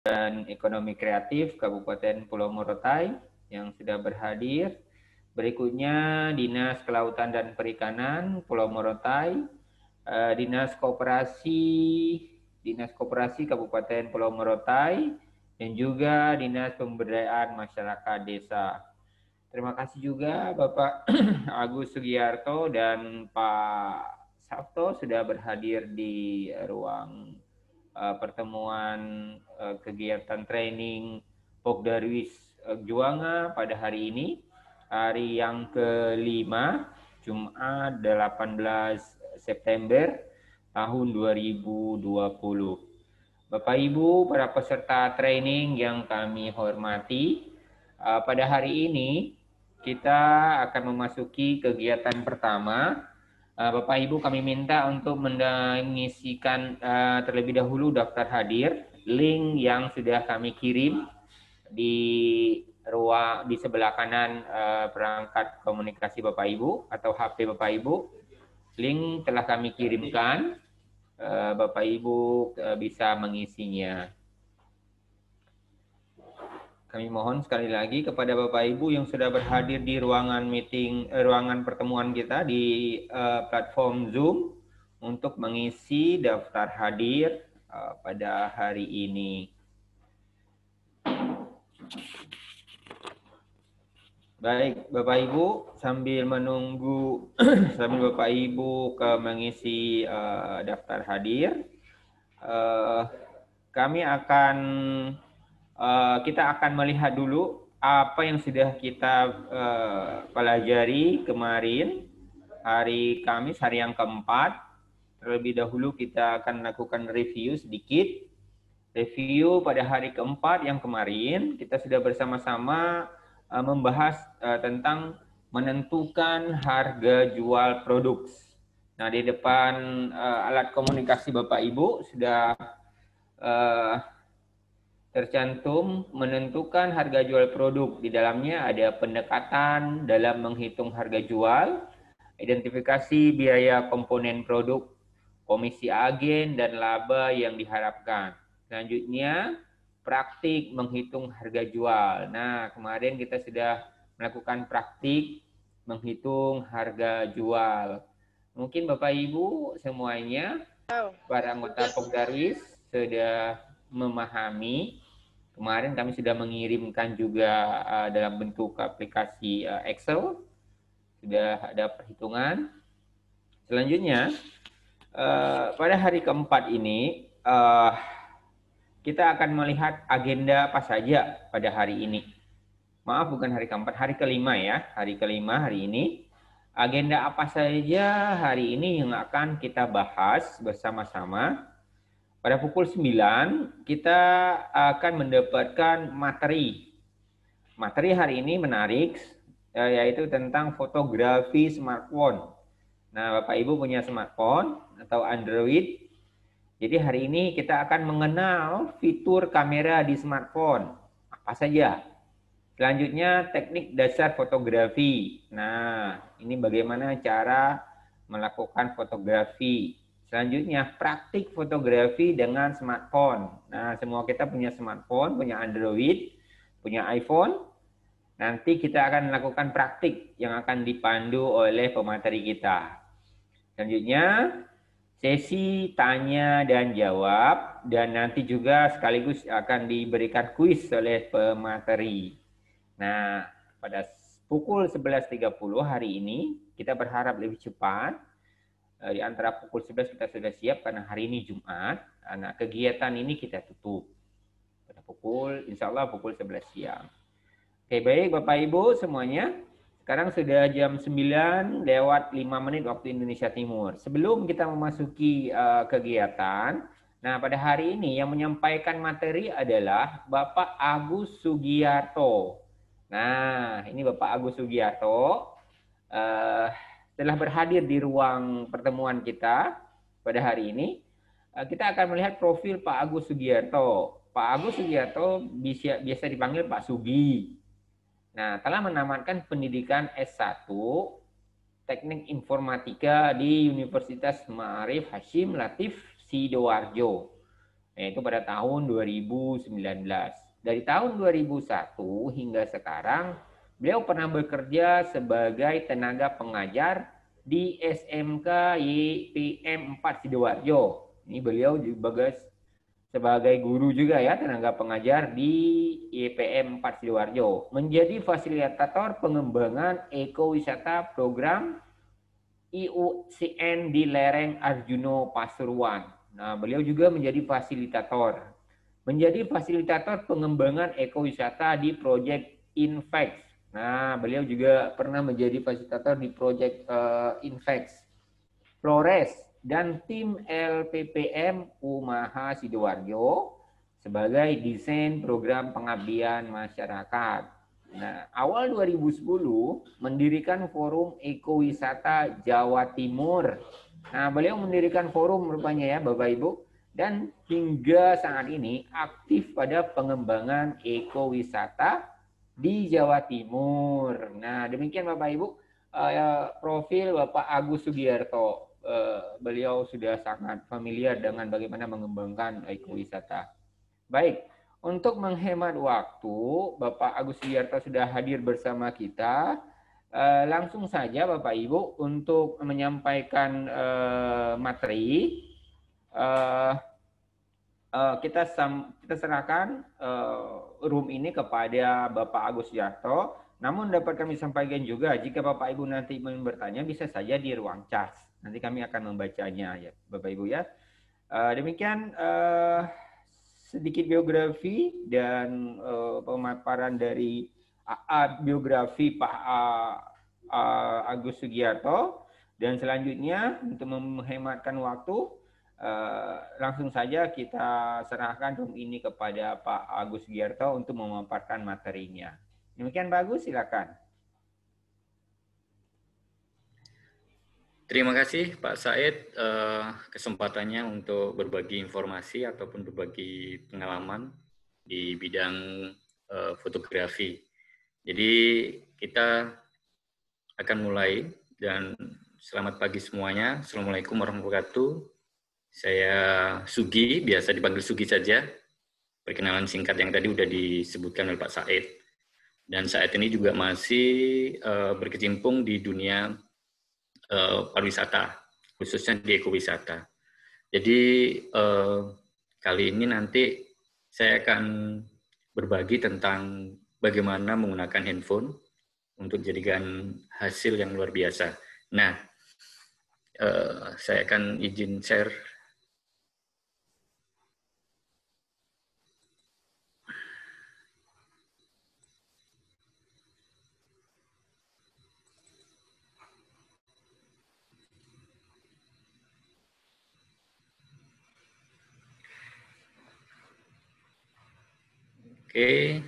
dan Ekonomi Kreatif Kabupaten Pulau Morotai yang sudah berhadir. Berikutnya Dinas Kelautan dan Perikanan Pulau Morotai, Dinas Koperasi Kabupaten Pulau Morotai, dan juga Dinas Pemberdayaan Masyarakat Desa. Terima kasih juga Bapak Agus Sugiarto dan Pak Sabto sudah berhadir di ruang pertemuan kegiatan training Pokdarwis Juanga pada hari ini, hari yang kelima, Jumat 18 September tahun 2020. Bapak Ibu, para peserta training yang kami hormati, pada hari ini kita akan memasuki kegiatan pertama. Bapak Ibu, kami minta untuk mengisikan terlebih dahulu daftar hadir, link yang sudah kami kirim di di sebelah kanan perangkat komunikasi Bapak Ibu atau HP Bapak Ibu. Link telah kami kirimkan, Bapak Ibu bisa mengisinya. Kami mohon sekali lagi kepada Bapak Ibu yang sudah berhadir di ruangan pertemuan kita di platform Zoom untuk mengisi daftar hadir pada hari ini. Baik, Bapak Ibu, sambil menunggu Bapak Ibu mengisi daftar hadir, kita akan melihat dulu apa yang sudah kita pelajari kemarin, hari Kamis, hari yang keempat. Terlebih dahulu kita akan melakukan review sedikit. Review pada hari keempat yang kemarin, kita sudah bersama-sama membahas tentang menentukan harga jual produk. Nah, di depan alat komunikasi Bapak Ibu sudah tercantum menentukan harga jual produk. Di dalamnya ada pendekatan dalam menghitung harga jual, identifikasi biaya komponen produk, komisi agen, dan laba yang diharapkan. Selanjutnya, praktik menghitung harga jual. Nah, kemarin kita sudah melakukan praktik menghitung harga jual. Mungkin Bapak Ibu semuanya, para anggota Pokdarwis sudah memahami. Kemarin kami sudah mengirimkan juga dalam bentuk aplikasi Excel, sudah ada perhitungan. Selanjutnya, pada hari keempat ini, kita akan melihat agenda apa saja pada hari ini. Maaf, bukan hari keempat, hari kelima ya. Hari kelima hari ini. Agenda apa saja hari ini yang akan kita bahas bersama-sama. Pada pukul 9 kita akan mendapatkan materi. Materi hari ini menarik, yaitu tentang fotografi smartphone. Nah, Bapak Ibu punya smartphone atau Android. Jadi hari ini kita akan mengenal fitur kamera di smartphone. Apa saja? Selanjutnya teknik dasar fotografi. Nah, ini bagaimana cara melakukan fotografi. Selanjutnya, praktik fotografi dengan smartphone. Nah, semua kita punya smartphone, punya Android, punya iPhone. Nanti kita akan melakukan praktik yang akan dipandu oleh pemateri kita. Selanjutnya, sesi tanya dan jawab. Dan nanti juga sekaligus akan diberikan kuis oleh pemateri. Nah, pada pukul 11.30 hari ini, kita berharap lebih cepat. Di antara pukul 11 kita sudah siap karena hari ini Jumat. Nah, kegiatan ini kita tutup pada insya Allah pukul 11 siang. Oke, baik Bapak Ibu semuanya. Sekarang sudah jam 9 lewat 5 menit waktu Indonesia Timur. Sebelum kita memasuki kegiatan, nah pada hari ini yang menyampaikan materi adalah Bapak Agus Sugiarto. Nah, ini Bapak Agus Sugiarto. Telah berhadir di ruang pertemuan kita pada hari ini. Kita akan melihat profil Pak Agus Sugiarto. Pak Agus Sugiarto biasa dipanggil Pak Sugi. Nah, telah menamatkan pendidikan S1 Teknik Informatika di Universitas Ma'arif Hasyim Latif Sidoarjo. yaitu pada tahun 2019. Dari tahun 2001 hingga sekarang, beliau pernah bekerja sebagai tenaga pengajar di SMK YPM 4 Sidoarjo. Ini beliau juga sebagai guru juga ya, tenaga pengajar di YPM 4 Sidoarjo. Menjadi fasilitator pengembangan ekowisata program IUCN di lereng Arjuno Pasuruan. Nah, beliau juga menjadi fasilitator. Menjadi fasilitator pengembangan ekowisata di Project Invex. Nah, beliau juga pernah menjadi fasilitator di Project Invex, Flores, dan tim LPPM Umaha Sidoarjo sebagai desain program pengabdian masyarakat. Nah, awal 2010 mendirikan Forum Ekowisata Jawa Timur. Nah, beliau mendirikan forum rupanya ya Bapak Ibu, dan hingga saat ini aktif pada pengembangan ekowisata di Jawa Timur. Nah, demikian Bapak Ibu profil Bapak Agus Sugiarto. Beliau sudah sangat familiar dengan bagaimana mengembangkan ekowisata. Baik, untuk menghemat waktu, Bapak Agus Sugiarto sudah hadir bersama kita. Langsung saja Bapak Ibu untuk menyampaikan materi. Kita serahkan room ini kepada Bapak Agus Sugiarto. Namun dapat kami sampaikan juga, jika Bapak Ibu nanti ingin bertanya, bisa saja di ruang chat. Nanti kami akan membacanya ya, Bapak Ibu ya. Demikian sedikit biografi dan pemaparan dari biografi Pak Agus Sugiarto. Dan selanjutnya untuk menghematkan waktu, langsung saja kita serahkan room ini kepada Pak Agus Sugiarto untuk memaparkan materinya. Demikian Pak Agus, silakan. Terima kasih Pak Said kesempatannya untuk berbagi informasi ataupun berbagi pengalaman di bidang fotografi. Jadi kita akan mulai, dan selamat pagi semuanya. Assalamualaikum warahmatullahi wabarakatuh. Saya Sugi, biasa dipanggil Sugi saja. Perkenalan singkat yang tadi sudah disebutkan oleh Pak Said. Dan saat ini juga masih berkecimpung di dunia pariwisata, khususnya di ekowisata. Jadi kali ini nanti saya akan berbagi tentang bagaimana menggunakan handphone untuk jadikan hasil yang luar biasa. Nah, saya akan izin share. Oke.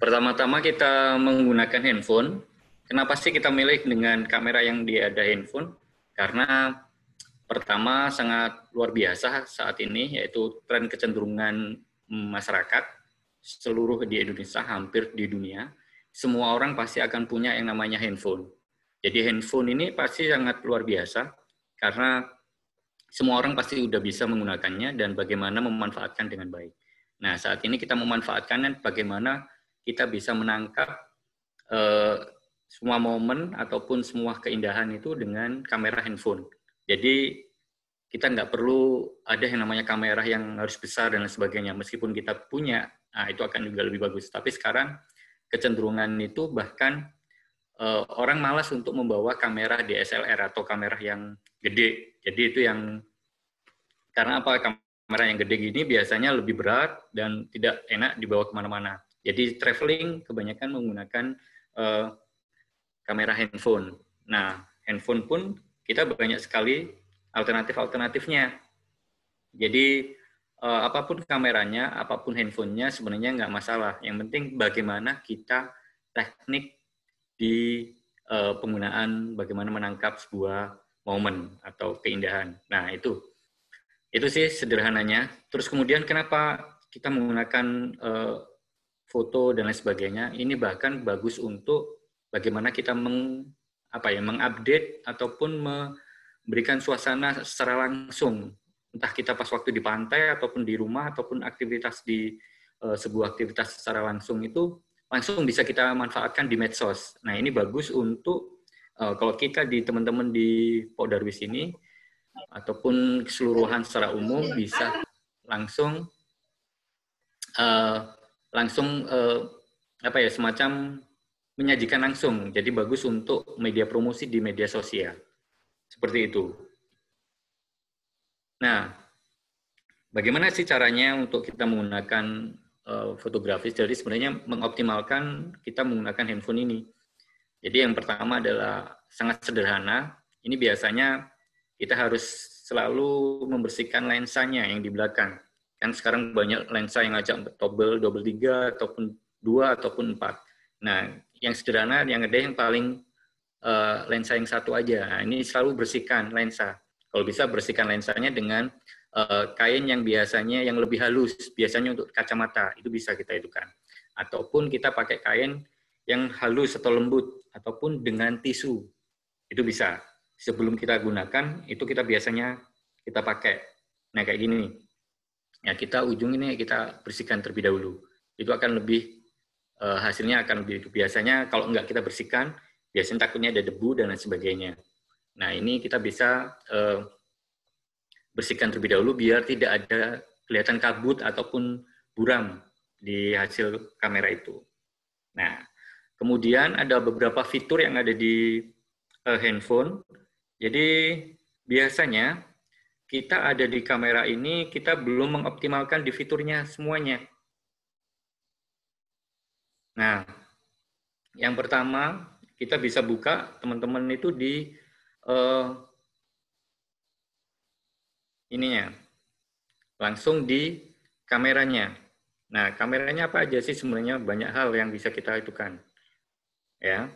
Pertama-tama kita menggunakan handphone. Kenapa sih kita milih dengan kamera yang ada handphone? Karena pertama sangat luar biasa saat ini, yaitu tren kecenderungan masyarakat seluruh di Indonesia, hampir di dunia. Semua orang pasti akan punya yang namanya handphone. Jadi handphone ini pasti sangat luar biasa karena semua orang pasti sudah bisa menggunakannya dan bagaimana memanfaatkan dengan baik. Nah, saat ini kita memanfaatkannya bagaimana kita bisa menangkap semua momen ataupun semua keindahan itu dengan kamera handphone. Jadi kita nggak perlu ada yang namanya kamera yang harus besar dan sebagainya. Meskipun kita punya, nah itu akan juga lebih bagus. Tapi sekarang kecenderungan itu bahkan orang malas untuk membawa kamera DSLR atau kamera yang gede. Jadi itu yang, karena apa, kamera yang gede gini biasanya lebih berat dan tidak enak dibawa kemana-mana. Jadi traveling kebanyakan menggunakan kamera handphone. Nah, handphone pun kita banyak sekali alternatif-alternatifnya. Jadi apapun kameranya, apapun handphonenya sebenarnya nggak masalah. Yang penting bagaimana kita teknik di penggunaan, bagaimana menangkap sebuah momen atau keindahan. Nah, itu sih sederhananya. Terus kemudian kenapa kita menggunakan foto dan lain sebagainya? Ini bahkan bagus untuk bagaimana kita mengupdate ataupun berikan suasana secara langsung, entah kita pas waktu di pantai ataupun di rumah ataupun aktivitas di sebuah aktivitas secara langsung itu langsung bisa kita manfaatkan di medsos. Nah, ini bagus untuk kalau kita di teman-teman di Pok Darwis ini ataupun keseluruhan secara umum bisa langsung apa ya, semacam menyajikan langsung. Jadi bagus untuk media promosi di media sosial. Seperti itu. Nah, bagaimana sih caranya untuk kita menggunakan fotografis? Jadi sebenarnya mengoptimalkan kita menggunakan handphone ini. Jadi yang pertama adalah sangat sederhana. Ini biasanya kita harus selalu membersihkan lensanya yang di belakang. Kan sekarang banyak lensa yang ajak double 3 ataupun 2 ataupun 4. Nah, yang sederhana yang ada yang paling lensa yang satu aja. Nah, ini selalu bersihkan lensa. Kalau bisa bersihkan lensanya dengan kain yang biasanya yang lebih halus, biasanya untuk kacamata, itu bisa kita hidupkan. Ataupun kita pakai kain yang halus atau lembut, ataupun dengan tisu, itu bisa. Sebelum kita gunakan, itu kita biasanya kita pakai. Nah, kayak gini. Ya, kita ujung ini kita bersihkan terlebih dahulu. Itu akan lebih, hasilnya akan lebih, biasanya kalau enggak kita bersihkan, biasanya takutnya ada debu dan lain sebagainya. Nah, ini kita bisa bersihkan terlebih dahulu biar tidak ada kelihatan kabut ataupun buram di hasil kamera itu. Nah, kemudian ada beberapa fitur yang ada di handphone. Jadi biasanya kita ada di kamera ini, kita belum mengoptimalkan di fiturnya semuanya. Nah, yang pertama, kita bisa buka teman-teman itu di ininya, langsung di kameranya. Nah, kameranya apa aja sih sebenarnya? Banyak hal yang bisa kita itukan. Ya.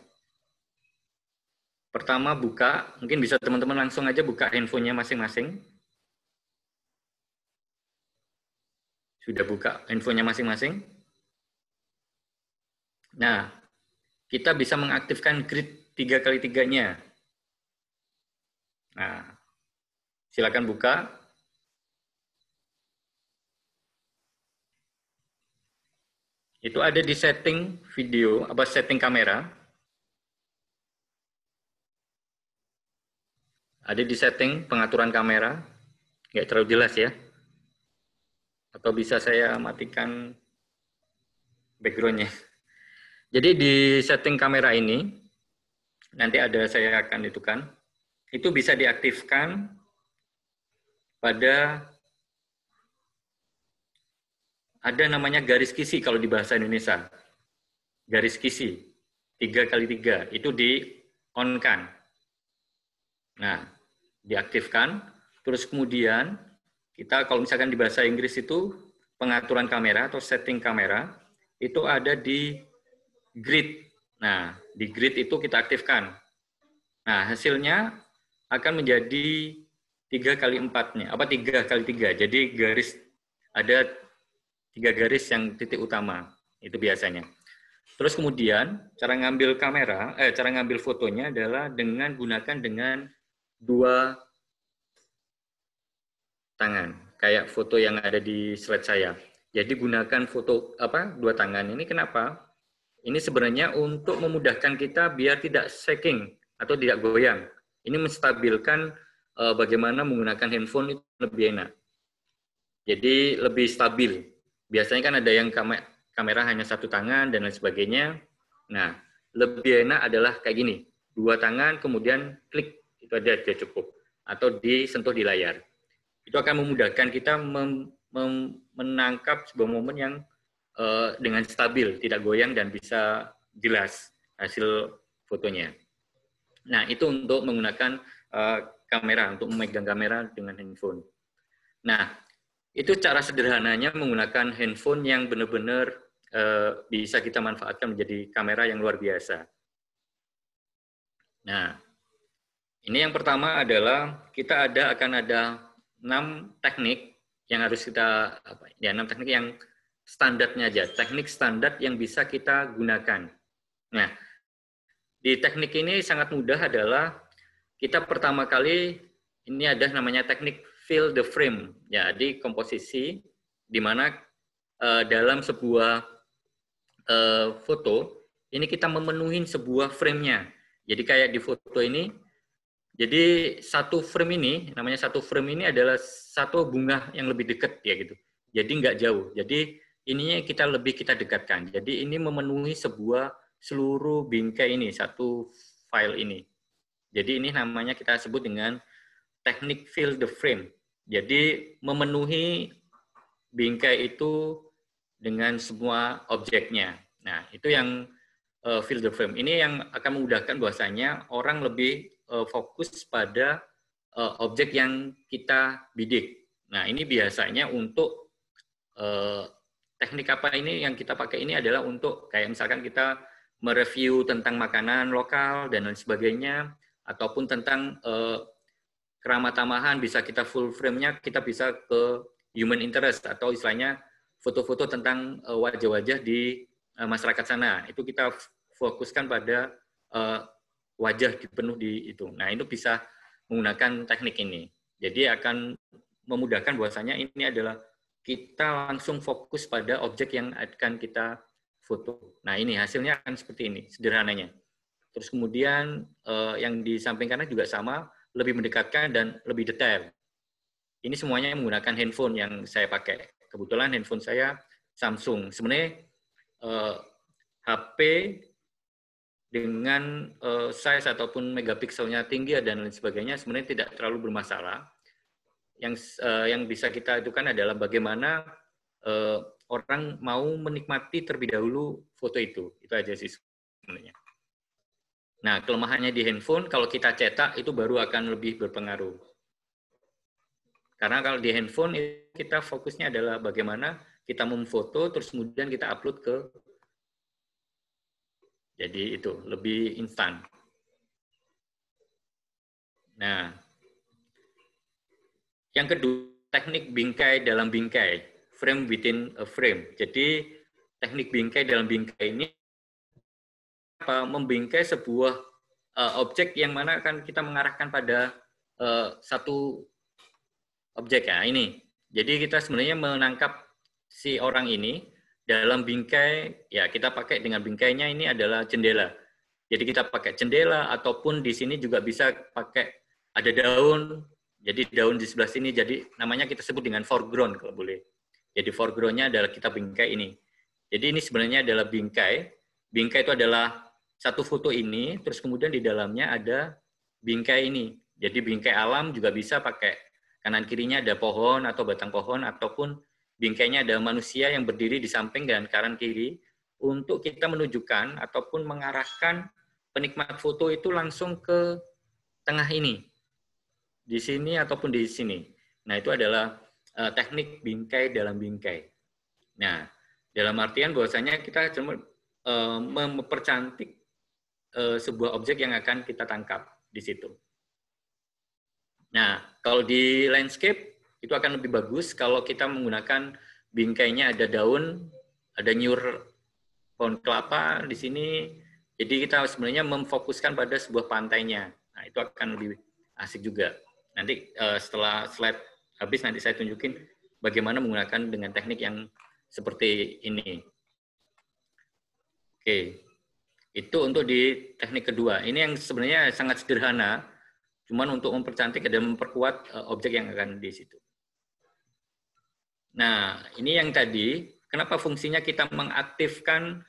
Pertama buka, mungkin bisa teman-teman langsung aja buka handphonenya masing-masing. Sudah buka handphonenya masing-masing. Nah, kita bisa mengaktifkan grid 3x3-nya. Nah, silakan buka. Itu ada di setting video, apa setting kamera. Ada di setting pengaturan kamera. Nggak terlalu jelas ya. Atau bisa saya matikan background-nya. Jadi di setting kamera ini, nanti ada saya akan itukan, itu bisa diaktifkan pada, ada namanya garis kisi kalau di bahasa Indonesia. Garis kisi, 3x3, itu di-on-kan. Nah, diaktifkan, terus kemudian kita kalau misalkan di bahasa Inggris itu pengaturan kamera atau setting kamera, itu ada di grid. Nah, di grid itu kita aktifkan. Nah, hasilnya akan menjadi 3x4-nya, apa 3x3. Jadi garis, ada 3 garis yang titik utama, itu biasanya. Terus kemudian cara ngambil kamera, cara ngambil fotonya adalah dengan gunakan dengan 2 tangan, kayak foto yang ada di slide saya. Jadi gunakan foto 2 tangan ini kenapa? Ini sebenarnya untuk memudahkan kita biar tidak shaking atau tidak goyang. Ini menstabilkan bagaimana menggunakan handphone itu lebih enak. Jadi lebih stabil. Biasanya kan ada yang kamera hanya 1 tangan dan lain sebagainya. Nah, lebih enak adalah kayak gini. 2 tangan kemudian klik, itu aja cukup. Atau disentuh di layar. Itu akan memudahkan kita menangkap sebuah momen yang dengan stabil, tidak goyang dan bisa jelas hasil fotonya. Nah, itu untuk menggunakan kamera, untuk memegang kamera dengan handphone. Nah, itu cara sederhananya menggunakan handphone yang benar-benar bisa kita manfaatkan menjadi kamera yang luar biasa. Nah, ini yang pertama adalah kita akan ada 6 teknik yang harus kita, 6 teknik yang standarnya aja, teknik standar yang bisa kita gunakan. Nah, di teknik ini sangat mudah adalah kita pertama kali ini ada namanya teknik fill the frame. Jadi komposisi di mana dalam sebuah foto ini kita memenuhi sebuah frame-nya. Jadi kayak di foto ini, jadi satu frame ini, namanya satu frame ini adalah satu bunga yang lebih dekat ya gitu. Jadi nggak jauh. Jadi ininya kita dekatkan. Jadi ini memenuhi sebuah seluruh bingkai ini, satu file ini. Jadi ini namanya kita sebut dengan teknik fill the frame. Jadi memenuhi bingkai itu dengan semua objeknya. Nah, itu yang fill the frame. Ini yang akan memudahkan bahwasanya orang lebih fokus pada objek yang kita bidik. Nah, ini biasanya untuk teknik apa ini yang kita pakai ini adalah untuk kayak misalkan kita mereview tentang makanan lokal dan lain sebagainya, ataupun tentang keramah-tamahan, bisa kita full frame-nya, kita bisa ke human interest atau istilahnya foto-foto tentang wajah-wajah di masyarakat sana. Itu kita fokuskan pada wajah penuh di itu. Nah, itu bisa menggunakan teknik ini. Jadi akan memudahkan bahwasanya ini adalah kita langsung fokus pada objek yang akan kita foto. Nah, ini hasilnya akan seperti ini, sederhananya. Terus kemudian yang di samping kanan juga sama, lebih mendekatkan dan lebih detail. Ini semuanya menggunakan handphone yang saya pakai. Kebetulan handphone saya Samsung. Sebenarnya HP dengan size ataupun megapikselnya tinggi dan lain sebagainya sebenarnya tidak terlalu bermasalah. Yang bisa kita itukan adalah bagaimana orang mau menikmati terlebih dahulu foto itu. Itu aja sih sebenarnya. Nah, kelemahannya di handphone, kalau kita cetak, itu baru akan lebih berpengaruh. Karena kalau di handphone, kita fokusnya adalah bagaimana kita memfoto, terus kemudian kita upload ke. Jadi itu, lebih instan. Nah, yang kedua, teknik bingkai dalam bingkai. Frame within a frame. Jadi, teknik bingkai dalam bingkai ini membingkai sebuah objek yang mana akan kita mengarahkan pada satu objek ya ini. Jadi kita sebenarnya menangkap si orang ini dalam bingkai, ya kita pakai dengan bingkainya ini adalah jendela. Jadi kita pakai jendela ataupun di sini juga bisa pakai ada daun. Jadi daun di sebelah sini, jadi namanya kita sebut dengan foreground kalau boleh. Jadi foreground-nya adalah kita bingkai ini. Jadi ini sebenarnya adalah bingkai. Bingkai itu adalah satu foto ini, terus kemudian di dalamnya ada bingkai ini. Jadi bingkai alam juga bisa pakai kanan kirinya ada pohon atau batang pohon, ataupun bingkainya ada manusia yang berdiri di samping dan kanan kiri, untuk kita menunjukkan ataupun mengarahkan penikmat foto itu langsung ke tengah ini. Di sini ataupun di sini. Nah, itu adalah teknik bingkai dalam bingkai. Nah, dalam artian bahwasanya kita cuma mempercantik sebuah objek yang akan kita tangkap di situ. Nah, kalau di landscape itu akan lebih bagus kalau kita menggunakan bingkainya ada daun, ada nyur pohon kelapa di sini. Jadi kita sebenarnya memfokuskan pada sebuah pantainya. Nah, itu akan lebih asik juga. Nanti setelah slide habis nanti saya tunjukin bagaimana menggunakan dengan teknik yang seperti ini. Oke. Itu untuk di teknik kedua. Ini yang sebenarnya sangat sederhana, cuman untuk mempercantik dan memperkuat objek yang akan di situ. Nah, ini yang tadi, kenapa fungsinya kita mengaktifkan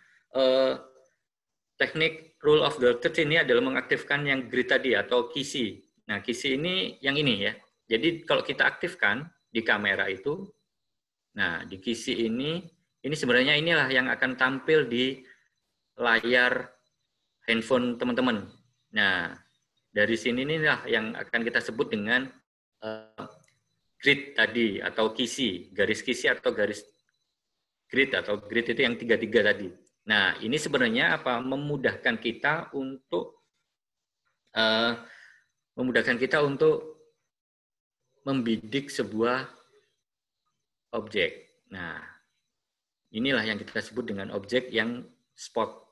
teknik rule of the third ini adalah mengaktifkan yang grid tadi atau kisi. Nah, kisi ini yang ini ya. Jadi kalau kita aktifkan di kamera itu, nah di kisi ini sebenarnya inilah yang akan tampil di layar handphone teman-teman. Nah, dari sini inilah yang akan kita sebut dengan grid tadi atau kisi, garis kisi atau garis grid atau grid itu yang tiga-tiga tadi. Nah, ini sebenarnya apa? Memudahkan kita untuk membidik sebuah objek. Nah, inilah yang kita sebut dengan objek yang spot.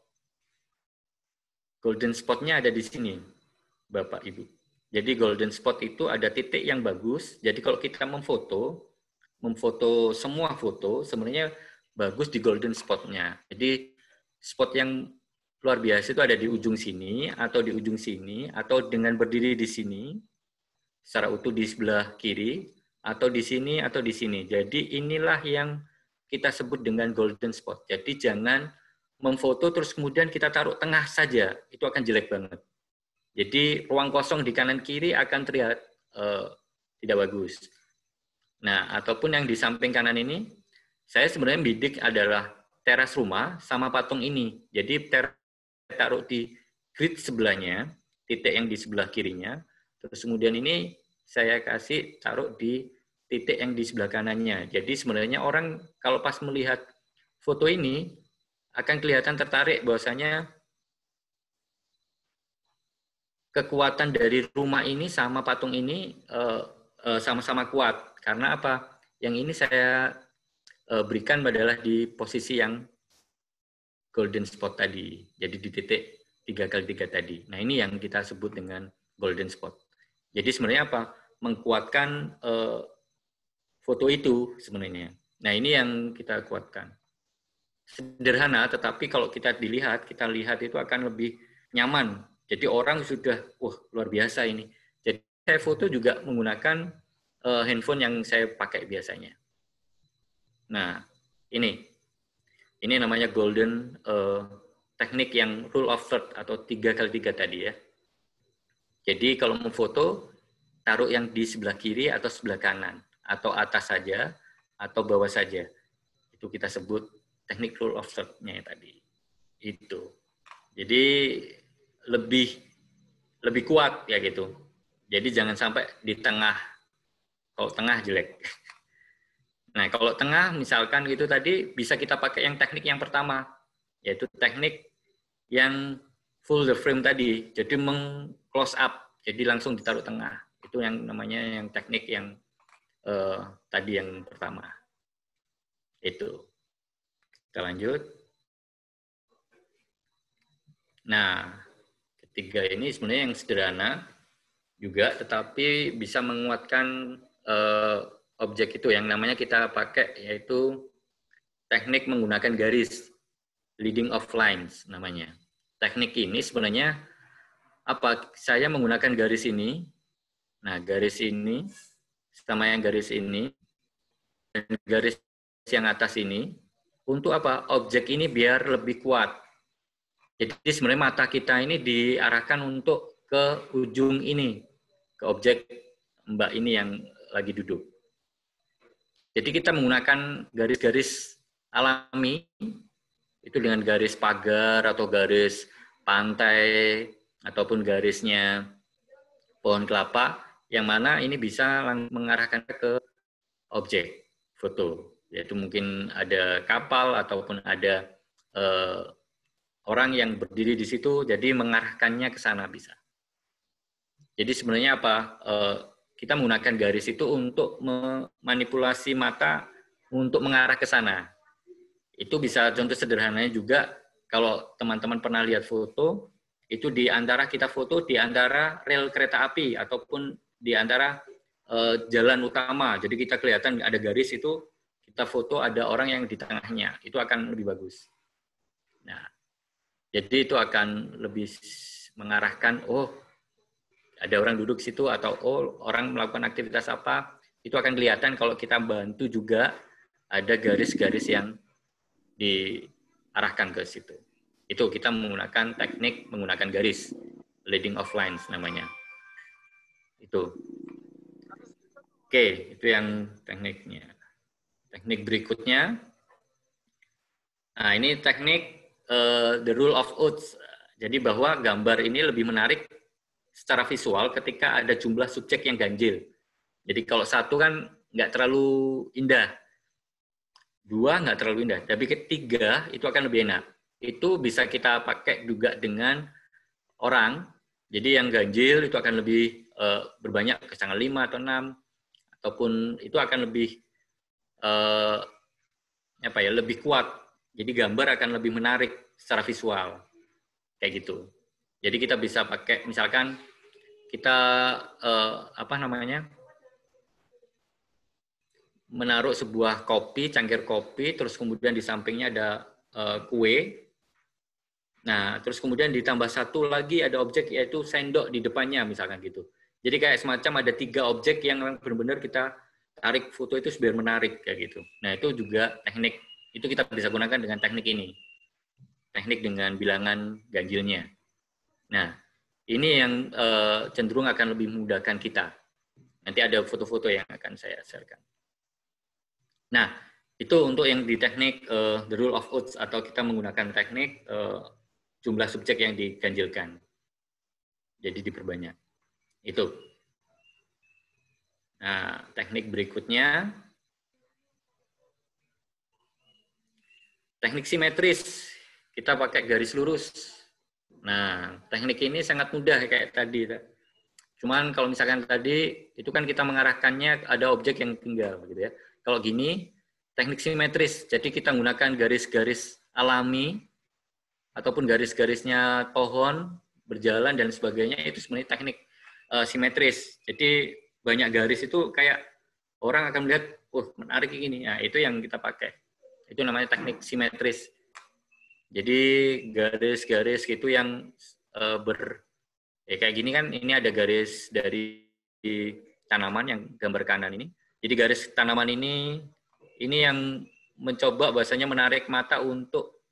Golden spot-nya ada di sini, Bapak Ibu. Jadi golden spot itu ada titik yang bagus. Jadi kalau kita memfoto semua foto, sebenarnya bagus di golden spot-nya. Jadi spot yang luar biasa itu ada di ujung sini, atau di ujung sini, atau dengan berdiri di sini, secara utuh di sebelah kiri, atau di sini, atau di sini. Jadi inilah yang kita sebut dengan golden spot. Jadi jangan memfoto terus kemudian kita taruh tengah saja, itu akan jelek banget. Jadi ruang kosong di kanan kiri akan terlihat tidak bagus. Nah, ataupun yang di samping kanan ini, saya sebenarnya bidik adalah teras rumah sama patung ini. Jadi taruh di grid sebelahnya, titik yang di sebelah kirinya, terus kemudian ini saya kasih taruh di titik yang di sebelah kanannya. Jadi sebenarnya orang kalau pas melihat foto ini akan kelihatan tertarik bahwasanya kekuatan dari rumah ini sama patung ini sama-sama kuat. Karena apa? Yang ini saya berikan adalah di posisi yang golden spot tadi. Jadi di titik 3x3 tadi. Nah ini yang kita sebut dengan golden spot. Jadi sebenarnya apa? Mengkuatkan foto itu sebenarnya. Nah ini yang kita kuatkan. Sederhana, tetapi kalau kita lihat itu akan lebih nyaman. Jadi orang sudah, wah luar biasa ini. Jadi saya foto juga menggunakan handphone yang saya pakai biasanya. Nah, ini namanya golden teknik yang rule of third atau 3x3 tadi ya. Jadi kalau memfoto, taruh yang di sebelah kiri atau sebelah kanan, atau atas saja, atau bawah saja. Itu kita sebut teknik rule of third-nya tadi. Itu. Jadi lebih kuat ya gitu. Jadi jangan sampai di tengah. Kalau tengah jelek. Nah, kalau tengah misalkan gitu tadi bisa kita pakai yang teknik yang pertama, yaitu teknik yang full the frame tadi. Jadi meng-close up, jadi langsung ditaruh tengah. Itu yang namanya yang teknik yang tadi yang pertama. Itu. Kita lanjut. Nah, ketiga ini sebenarnya yang sederhana juga, tetapi bisa menguatkan objek itu yang namanya kita pakai, yaitu teknik menggunakan garis, leading of lines namanya. Teknik ini sebenarnya apa? Saya menggunakan garis ini, nah garis ini sama yang garis ini, dan garis yang atas ini, untuk apa? Objek ini biar lebih kuat. Jadi sebenarnya mata kita ini diarahkan untuk ke ujung ini, ke objek Mbak ini yang lagi duduk. Jadi kita menggunakan garis-garis alami, itu dengan garis pagar atau garis pantai, ataupun garisnya pohon kelapa, yang mana ini bisa mengarahkan ke objek foto. Yaitu mungkin ada kapal ataupun ada orang yang berdiri di situ, jadi mengarahkannya ke sana bisa. Jadi sebenarnya apa? Kita menggunakan garis itu untuk memanipulasi mata untuk mengarah ke sana. Itu bisa contoh sederhananya juga, kalau teman-teman pernah lihat foto, itu di antara kita foto di antara rel kereta api ataupun di antara jalan utama. Jadi kita kelihatan ada garis itu, kita foto ada orang yang di tengahnya. Itu akan lebih bagus. Nah, jadi itu akan lebih mengarahkan, oh ada orang duduk situ, atau oh orang melakukan aktivitas apa, itu akan kelihatan kalau kita bantu juga ada garis-garis yang diarahkan ke situ. Itu kita menggunakan teknik menggunakan garis, leading of lines namanya. Itu. Oke, itu yang tekniknya. Teknik berikutnya, nah ini teknik the rule of odds. Jadi bahwa gambar ini lebih menarik secara visual ketika ada jumlah subjek yang ganjil. Jadi kalau satu kan nggak terlalu indah, dua nggak terlalu indah, tapi ketiga itu akan lebih enak. Itu bisa kita pakai juga dengan orang. Jadi yang ganjil itu akan lebih berbanyak, misalnya 5 atau 6, ataupun itu akan lebih lebih kuat. Jadi gambar akan lebih menarik secara visual. Kayak gitu. Jadi kita bisa pakai, misalkan kita apa namanya, menaruh sebuah kopi, cangkir kopi, terus kemudian di sampingnya ada kue. Nah, terus kemudian ditambah satu lagi ada objek yaitu sendok di depannya misalkan gitu. Jadi kayak semacam ada 3 objek yang benar-benar kita tarik foto itu biar menarik kayak gitu. Nah, itu juga teknik, itu kita bisa gunakan dengan teknik ini. Teknik dengan bilangan ganjilnya. Nah, ini yang cenderung akan lebih memudahkan kita. Nanti ada foto-foto yang akan saya sharekan. Nah, itu untuk yang di teknik the rule of odds, atau kita menggunakan teknik jumlah subjek yang diganjilkan. Jadi diperbanyak. Itu. Nah, teknik berikutnya, teknik simetris. Kita pakai garis lurus. Nah, teknik ini sangat mudah kayak tadi. Cuman kalau misalkan tadi, itu kan kita mengarahkannya ada objek yang tinggal. Gitu ya. Kalau gini, teknik simetris. Jadi kita menggunakan garis-garis alami, ataupun garis-garisnya pohon, berjalan, dan sebagainya, itu sebenarnya teknik simetris. Jadi banyak garis itu kayak orang akan melihat, menarik ini. Nah, itu yang kita pakai. Itu namanya teknik simetris. Jadi garis-garis gitu yang kayak gini kan, ini ada garis dari tanaman yang gambar kanan ini. Jadi garis tanaman ini yang mencoba bahasanya menarik mata untuk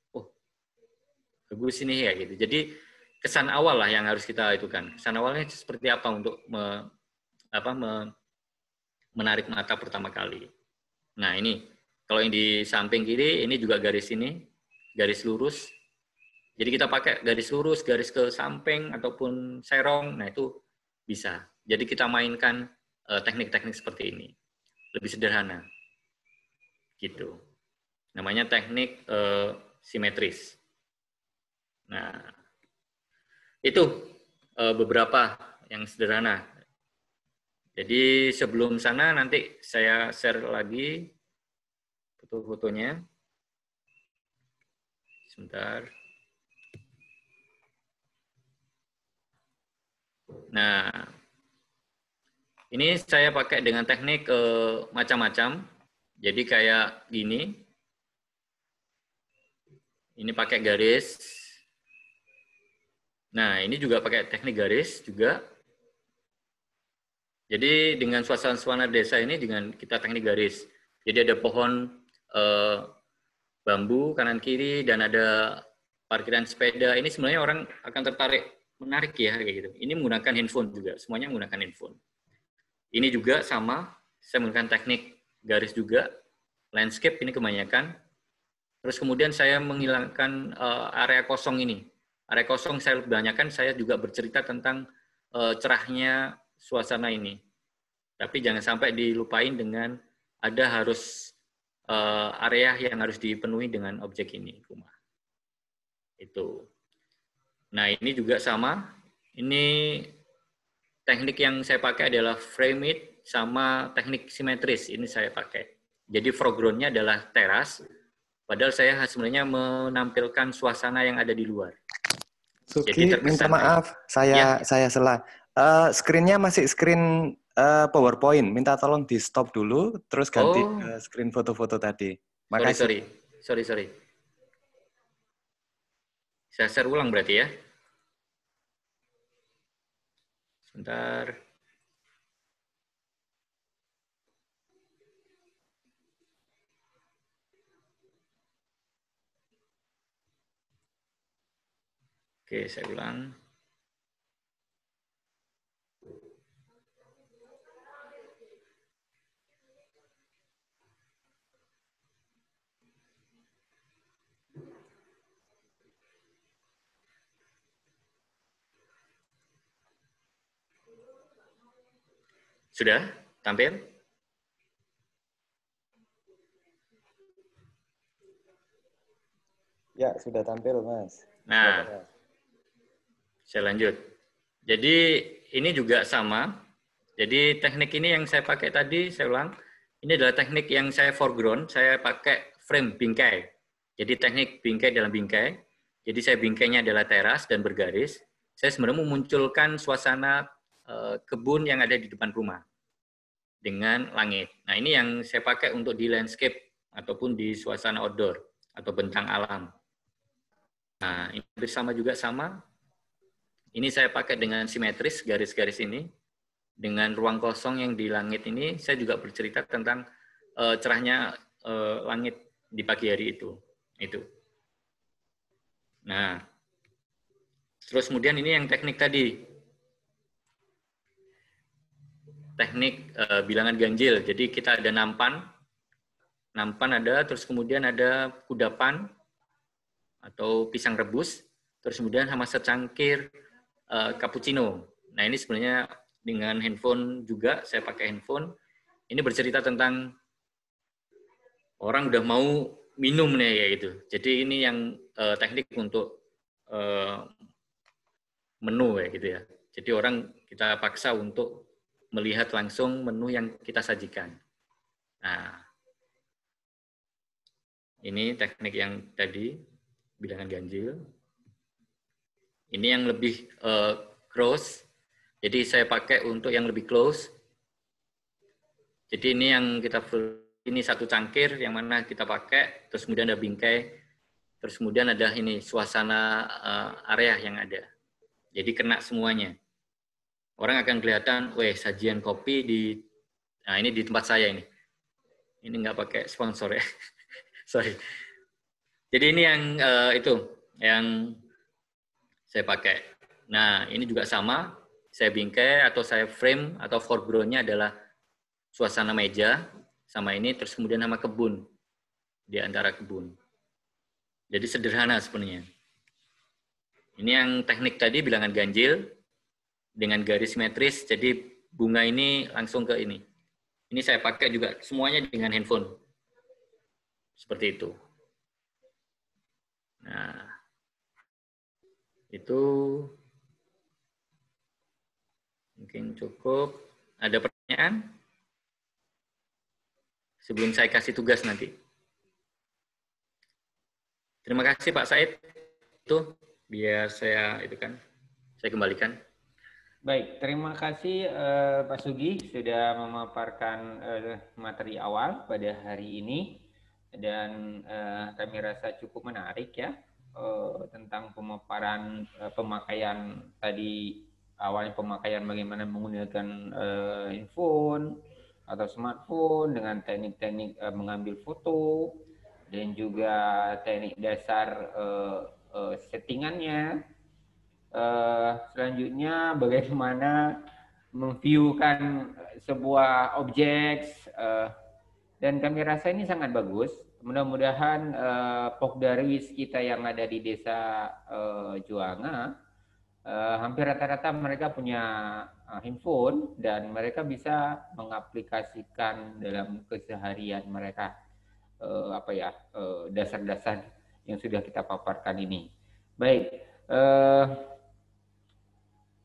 bagus ini ya gitu. Jadi kesan awal lah yang harus kita itukan. Kesan awalnya seperti apa untuk menarik mata pertama kali. Nah, ini kalau yang di samping kiri ini juga garis ini, garis lurus. Jadi kita pakai garis lurus, garis ke samping ataupun serong. Nah, itu bisa. Jadi kita mainkan teknik-teknik seperti ini. Lebih sederhana. Gitu. Namanya teknik simetris. Nah, itu beberapa yang sederhana. Jadi sebelum sana nanti saya share lagi foto-fotonya. Sebentar. Nah, ini saya pakai dengan teknik macam-macam. Jadi kayak gini. Ini pakai garis. Nah, ini juga pakai teknik garis juga. Jadi dengan suasana desa ini dengan kita teknik garis. Jadi ada pohon bambu kanan kiri dan ada parkiran sepeda. Ini sebenarnya orang akan tertarik, menarik ya kayak gitu. Ini menggunakan handphone juga, semuanya menggunakan handphone. Ini juga sama, saya menggunakan teknik garis juga. Landscape ini kebanyakan. Terus kemudian saya menghilangkan area kosong ini. Area kosong saya kebanyakan saya juga bercerita tentang cerahnya suasana ini. Tapi jangan sampai dilupain dengan ada harus area yang harus dipenuhi dengan objek ini, rumah. Itu. Nah, ini juga sama. Ini teknik yang saya pakai adalah frame it sama teknik simetris. Ini saya pakai. Jadi foreground-nya adalah teras. Padahal saya sebenarnya menampilkan suasana yang ada di luar. Suki, minta maaf, saya salah. Screen-nya masih screen PowerPoint. Minta tolong di stop dulu, terus ganti ke screen foto-foto tadi. Makasih. Sorry. Saya share ulang berarti ya. Sebentar. Oke, saya ulang. Sudah tampil? Ya, sudah tampil, Mas. Nah, saya lanjut. Jadi ini juga sama. Jadi teknik ini yang saya pakai tadi, saya ulang. Ini adalah teknik yang saya foreground, saya pakai frame bingkai. Jadi teknik bingkai dalam bingkai. Jadi saya bingkainya adalah teras dan bergaris. Saya sebenarnya memunculkan suasana kebun yang ada di depan rumah dengan langit. Nah, ini yang saya pakai untuk di landscape ataupun di suasana outdoor atau bentang alam. Nah, ini bersama juga sama. Ini saya pakai dengan simetris, garis-garis ini. Dengan ruang kosong yang di langit ini, saya juga bercerita tentang cerahnya langit di pagi hari itu. Nah, terus kemudian ini yang teknik tadi. Teknik bilangan ganjil. Jadi kita ada nampan ada, terus kemudian ada kudapan atau pisang rebus, terus kemudian sama secangkir cappuccino. Nah, ini sebenarnya dengan handphone juga, saya pakai handphone. Ini bercerita tentang orang udah mau minum nih ya gitu. Jadi ini yang teknik untuk menu ya gitu ya. Jadi orang kita paksa untuk melihat langsung menu yang kita sajikan. Nah, ini teknik yang tadi, bilangan ganjil. Ini yang lebih close. Jadi saya pakai untuk yang lebih close. Jadi ini yang kita ini satu cangkir yang mana kita pakai, terus kemudian ada bingkai, terus kemudian ada ini suasana area yang ada. Jadi kena semuanya. Orang akan kelihatan, weh sajian kopi nah ini di tempat saya ini. Ini nggak pakai sponsor ya, sorry. Jadi ini yang yang saya pakai. Nah ini juga sama, saya bingkai atau saya frame atau foreground-nya adalah suasana meja sama ini, terus kemudian sama kebun di antara kebun. Jadi sederhana sebenarnya. Ini yang teknik tadi bilangan ganjil. Dengan garis simetris, jadi bunga ini langsung ke ini. Ini saya pakai juga semuanya dengan handphone. Seperti itu. Nah, itu mungkin cukup. Ada pertanyaan? Sebelum saya kasih tugas nanti. Terima kasih Pak Said. Itu biar saya kembalikan. Baik, terima kasih Pak Sugi sudah memaparkan materi awal pada hari ini dan kami rasa cukup menarik ya tentang pemaparan pemakaian tadi, awalnya pemakaian bagaimana menggunakan handphone atau smartphone dengan teknik-teknik mengambil foto dan juga teknik dasar settingannya. Selanjutnya bagaimana memviewkan sebuah objek dan kami rasa ini sangat bagus. Mudah-mudahan Pokdarwis kita yang ada di desa Juanga hampir rata-rata mereka punya handphone dan mereka bisa mengaplikasikan dalam keseharian mereka dasar-dasar yang sudah kita paparkan ini. Baik.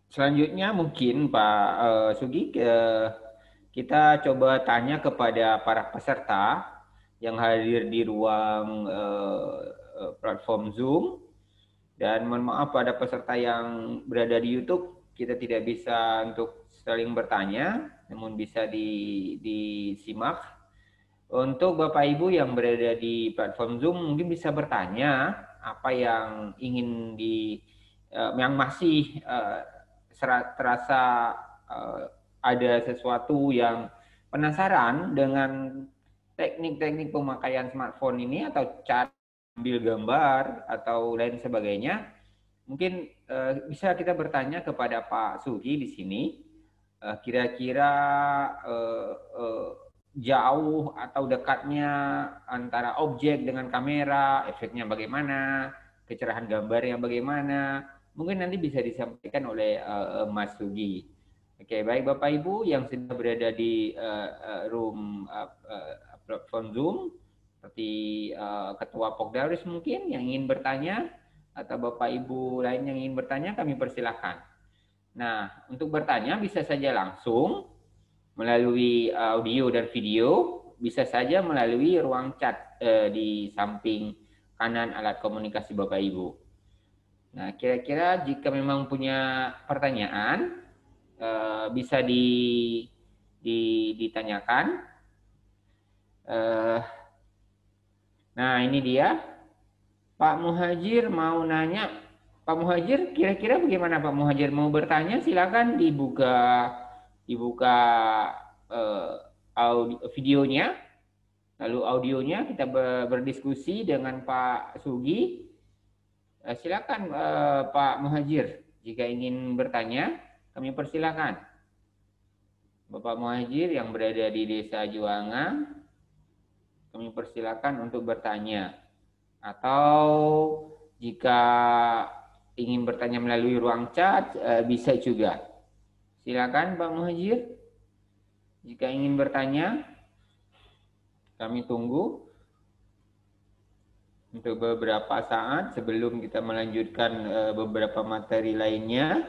Selanjutnya mungkin Pak Sugi, kita coba tanya kepada para peserta yang hadir di ruang platform Zoom. Dan mohon maaf pada peserta yang berada di YouTube, kita tidak bisa untuk saling bertanya, namun bisa disimak. Untuk Bapak Ibu yang berada di platform Zoom mungkin bisa bertanya apa yang ingin yang masih terasa ada sesuatu yang penasaran dengan teknik-teknik pemakaian smartphone ini atau cara ambil gambar atau lain sebagainya, mungkin bisa kita bertanya kepada Pak Sugi di sini, kira-kira jauh atau dekatnya antara objek dengan kamera, efeknya bagaimana, kecerahan gambarnya bagaimana, mungkin nanti bisa disampaikan oleh Mas Sugi. Oke, baik Bapak Ibu yang sudah berada di room platform Zoom, seperti Ketua Pokdarwis mungkin yang ingin bertanya, atau Bapak Ibu lain yang ingin bertanya, kami persilahkan. Nah, untuk bertanya bisa saja langsung melalui audio dan video, bisa saja melalui ruang chat di samping kanan alat komunikasi Bapak Ibu. Nah, kira-kira jika memang punya pertanyaan, bisa ditanyakan. Nah, ini dia. Pak Muhajir mau nanya. Pak Muhajir, kira-kira bagaimana Pak Muhajir? Mau bertanya? Silakan dibuka videonya. Lalu audionya kita berdiskusi dengan Pak Sugi. Silakan Pak Muhajir, jika ingin bertanya, kami persilakan. Bapak Muhajir yang berada di Desa Juwangan, kami persilakan untuk bertanya. Atau jika ingin bertanya melalui ruang chat, bisa juga. Silakan Pak Muhajir, jika ingin bertanya, kami tunggu untuk beberapa saat sebelum kita melanjutkan beberapa materi lainnya.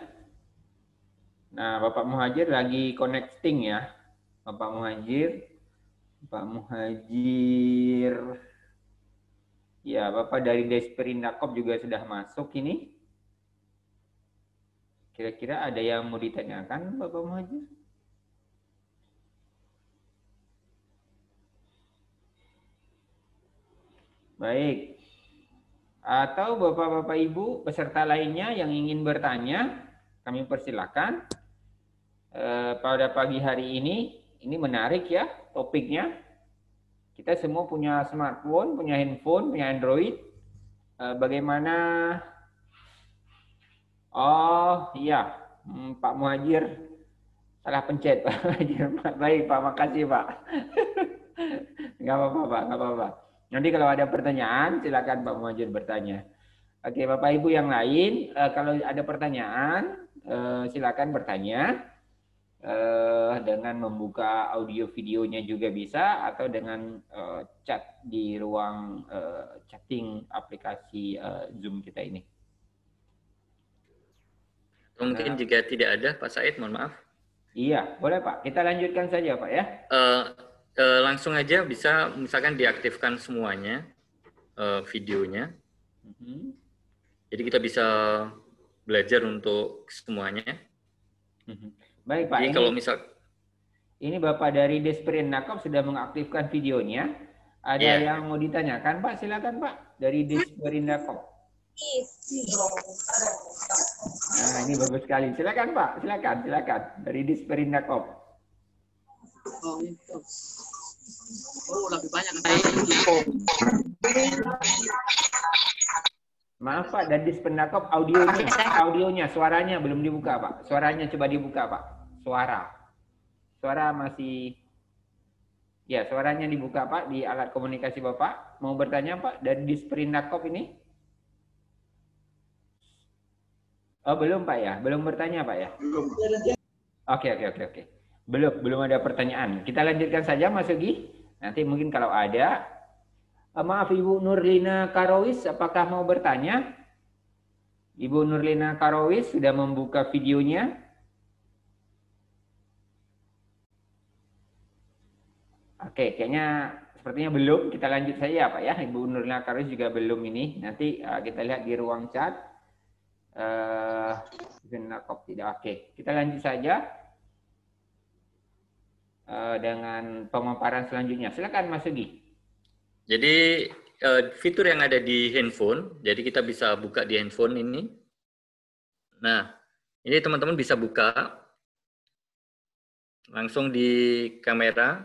Nah, Bapak Muhajir lagi connecting ya. Bapak Muhajir. Ya, Bapak dari Desperindakop juga sudah masuk ini. Kira-kira ada yang mau ditanyakan Bapak Muhajir? Baik. Atau Bapak-Bapak Ibu peserta lainnya yang ingin bertanya, kami persilakan. Pada pagi hari ini menarik ya topiknya. Kita semua punya smartphone, punya handphone, punya Android. Bagaimana? Oh iya, Pak Muhajir salah pencet Pak Muhajir. Baik Pak, makasih Pak. Nggak apa-apa Pak, nggak apa-apa. Nanti kalau ada pertanyaan, silakan Pak Muhajir bertanya. Oke, Bapak Ibu yang lain, kalau ada pertanyaan, silakan bertanya. Dengan membuka audio videonya juga bisa, atau dengan chat di ruang chatting aplikasi Zoom kita ini. Mungkin jika tidak ada Pak Said, mohon maaf. Iya, boleh Pak. Kita lanjutkan saja Pak ya. Langsung aja bisa misalkan diaktifkan semuanya videonya. Jadi kita bisa belajar untuk semuanya. Baik Pak. Jadi kalau misal ini Bapak dari Desperindakop sudah mengaktifkan videonya. Ada yang mau ditanyakan Pak? Silakan Pak dari Desperindakop. Nah, ini bagus sekali. Silakan Pak, silakan dari Desperindakop. Lebih banyak Maaf Pak, dari Desperindakop audionya, suaranya belum dibuka Pak. Suaranya coba dibuka Pak. Suara masih, ya suaranya dibuka Pak di alat komunikasi Bapak. Mau bertanya Pak dari Desperindakop ini? Oh belum Pak ya, belum bertanya Pak ya? Belum. Oke. Belum ada pertanyaan. Kita lanjutkan saja Mas Sugi. Nanti mungkin kalau ada. Maaf Ibu Nurlina Karowis, apakah mau bertanya? Ibu Nurlina Karowis sudah membuka videonya. Oke, kayaknya sepertinya belum. Kita lanjut saja Pak ya. Ibu Nurlina Karowis juga belum ini. Nanti kita lihat di ruang chat. Tidak. Oke, kita lanjut saja dengan pemaparan selanjutnya. Silakan Mas Sugi. Jadi fitur yang ada di handphone, jadi kita bisa buka di handphone ini. Nah, ini teman-teman bisa buka langsung di kamera.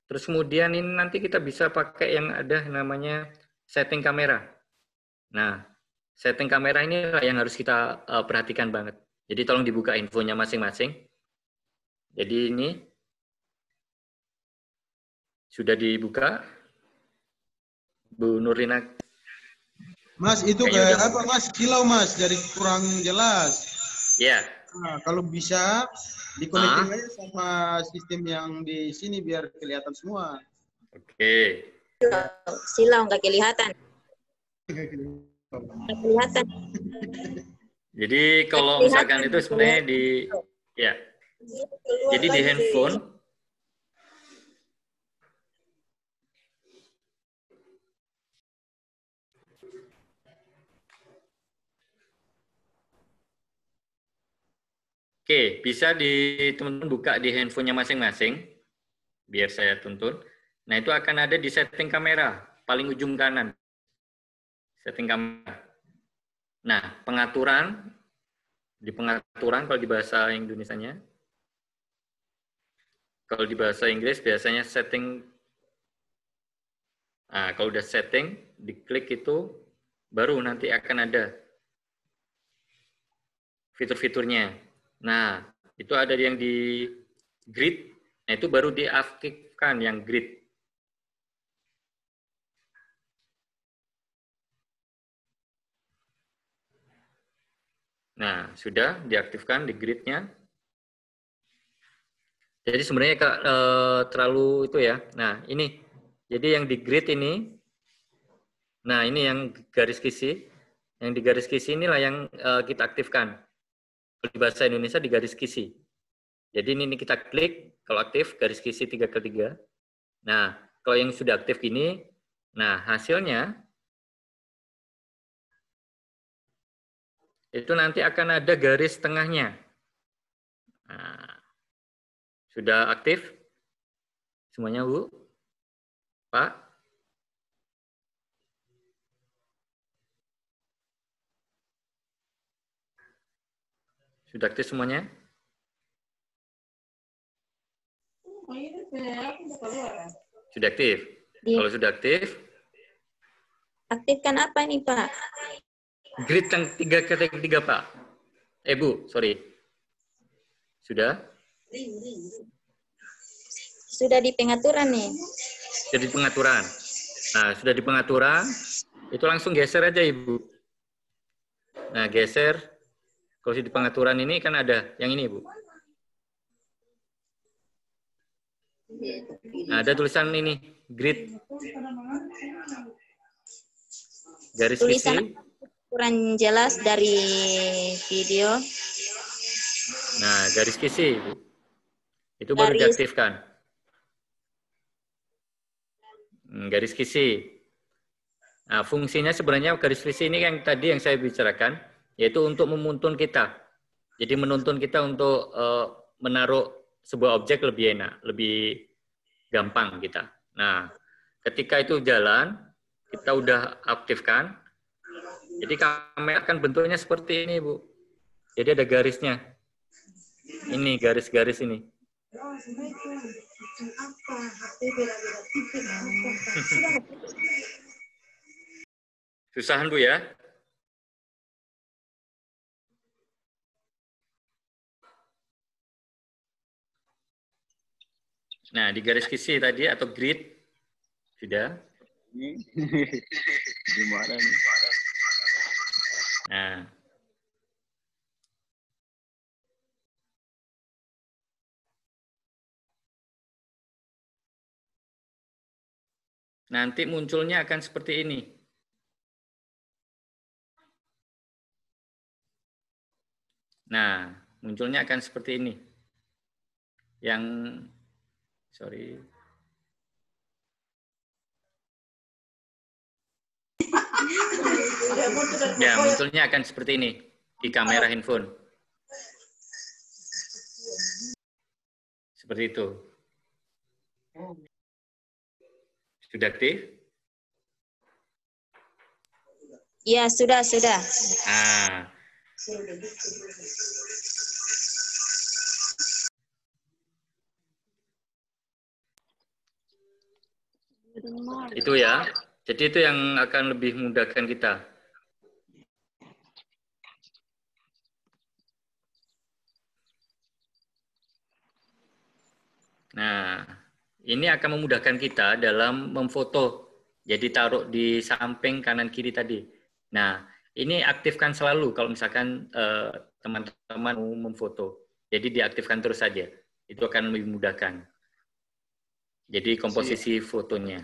Terus kemudian ini nanti kita bisa pakai yang ada namanya setting kamera. Nah, setting kamera ini yang harus kita perhatikan banget. Jadi tolong dibuka infonya masing-masing. Jadi ini sudah dibuka, Bu Nurlina. Mas, itu kayak apa Mas? Kilau Mas, jadi kurang jelas. Ya. Nah, kalau bisa dikonektin aja sama sistem yang di sini biar kelihatan semua. Oke. Silau nggak kelihatan. Nggak kelihatan. Jadi kalau misalkan itu sebenarnya jadi di handphone Oke, bisa teman-teman buka di handphonenya masing-masing, biar saya tuntun. Nah, itu akan ada di setting kamera, paling ujung kanan. Setting kamera. Nah, pengaturan, di pengaturan kalau di bahasa Indonesianya, kalau di bahasa Inggris biasanya setting, nah, kalau udah setting, diklik itu, baru nanti akan ada fitur-fiturnya. Nah, itu ada yang di grid, nah itu baru diaktifkan yang grid. Nah, sudah diaktifkan di gridnya. Jadi sebenarnya terlalu itu ya. Nah, ini. Jadi yang di grid ini, nah ini yang garis kisi. Yang di garis kisi inilah yang kita aktifkan. Di bahasa Indonesia di garis kisi. Jadi ini kita klik, kalau aktif garis kisi 3x3. Nah, kalau yang sudah aktif gini, nah hasilnya itu nanti akan ada garis tengahnya. Nah, sudah aktif semuanya, Bu? Pak? Sudah aktif semuanya? Sudah aktif? Kalau sudah aktif, Aktifkan apa nih, Pak? grid yang 3x3, Pak. Bu, sorry. Sudah? Sudah di pengaturan nih. Sudah di pengaturan. Nah, sudah di pengaturan, itu langsung geser aja, Ibu. Nah, geser. Kalau di pengaturan ini kan ada yang ini, Bu. Nah, ada tulisan ini, grid. Garis Tulisan kisi. kurang jelas dari video. Nah, garis kisi, Bu. Itu baru diaktifkan. Garis kisi. Nah, fungsinya sebenarnya garis kisi ini yang tadi yang saya bicarakan, yaitu untuk menuntun kita. Jadi menuntun kita untuk menaruh sebuah objek lebih enak, lebih gampang kita. Nah, ketika itu jalan, kita udah aktifkan, jadi kamera akan bentuknya seperti ini, Bu. Jadi ada garisnya. Ini garis-garis ini. Susahan, Bu, ya? Nah, di garis kisi tadi atau grid, sudah. Gimana nih? Nah. Nanti munculnya akan seperti ini. Nah, munculnya akan seperti ini. Yang, sorry. Ya, munculnya akan seperti ini di kamera handphone. Seperti itu. Sudah aktif? Ya, sudah. Ah. Itu ya. Jadi itu yang akan lebih memudahkan kita. Nah, ini akan memudahkan kita dalam memfoto. Jadi taruh di samping kanan kiri tadi. Nah, ini aktifkan selalu kalau misalkan teman-teman mau memfoto. Jadi diaktifkan terus saja. Itu akan lebih memudahkan. Jadi komposisi fotonya.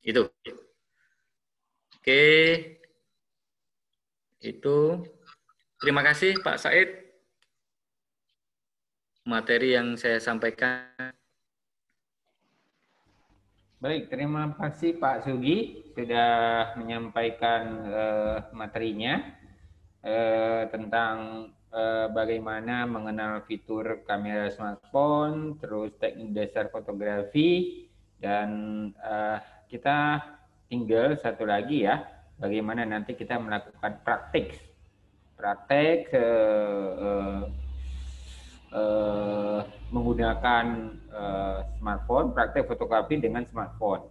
Itu. Oke. Itu. Terima kasih Pak Said. Materi yang saya sampaikan. Baik, terima kasih Pak Sugi sudah menyampaikan materinya tentang bagaimana mengenal fitur kamera smartphone, terus teknik dasar fotografi, dan kita tinggal satu lagi ya, bagaimana nanti kita melakukan praktik menggunakan smartphone, praktek fotografi dengan smartphone.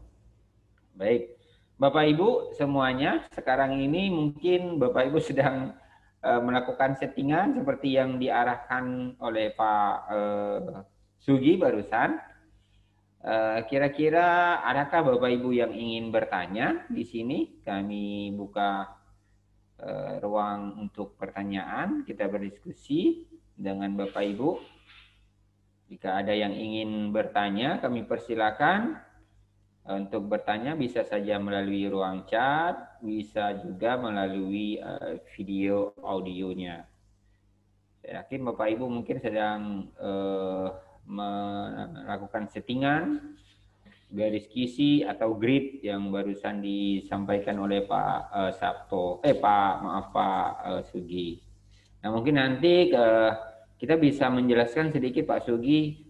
Baik, Bapak Ibu semuanya, sekarang ini mungkin Bapak Ibu sedang melakukan settingan seperti yang diarahkan oleh Pak Sugi barusan. Kira-kira adakah Bapak Ibu yang ingin bertanya di sini? Kami buka ruang untuk pertanyaan, kita berdiskusi dengan Bapak Ibu. Jika ada yang ingin bertanya, kami persilakan. Untuk bertanya bisa saja melalui ruang chat, bisa juga melalui video audionya. Saya yakin Bapak Ibu mungkin sedang melakukan settingan, garis kisi atau grid yang barusan disampaikan oleh Pak Pak Sugi. Nah mungkin nanti kita bisa menjelaskan sedikit Pak Sugi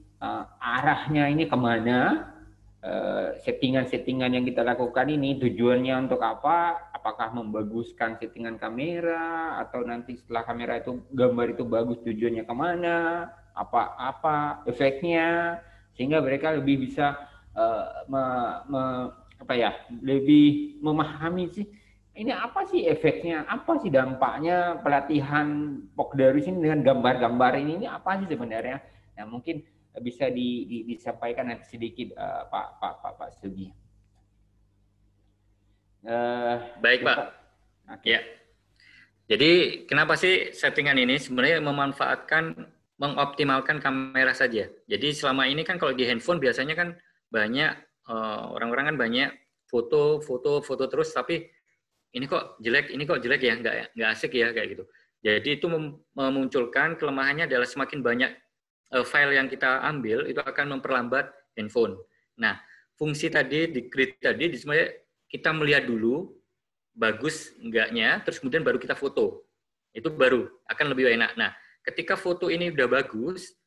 arahnya ini kemana. Settingan-settingan yang kita lakukan ini tujuannya untuk apa? Apakah membaguskan settingan kamera atau nanti setelah kamera itu gambar itu bagus tujuannya kemana? Apa efeknya? Sehingga mereka lebih bisa lebih memahami sih ini apa sih efeknya, apa sih dampaknya pelatihan Pokdarwis ini dengan gambar-gambar ini apa sih sebenarnya? Nah mungkin bisa disampaikan nanti sedikit Pak Sugi. Baik Pak. Okay. Ya. Jadi kenapa sih settingan ini sebenarnya mengoptimalkan kamera saja. Jadi selama ini kan kalau di handphone biasanya kan banyak orang-orang kan banyak foto terus, tapi ini kok jelek ya, nggak asik ya kayak gitu. Jadi itu memunculkan kelemahannya adalah semakin banyak file yang kita ambil itu akan memperlambat handphone. Nah, fungsi tadi di grid tadi sebenarnya kita melihat dulu bagus enggaknya, terus kemudian baru kita foto. Itu baru akan lebih enak. Nah, ketika foto ini udah bagus,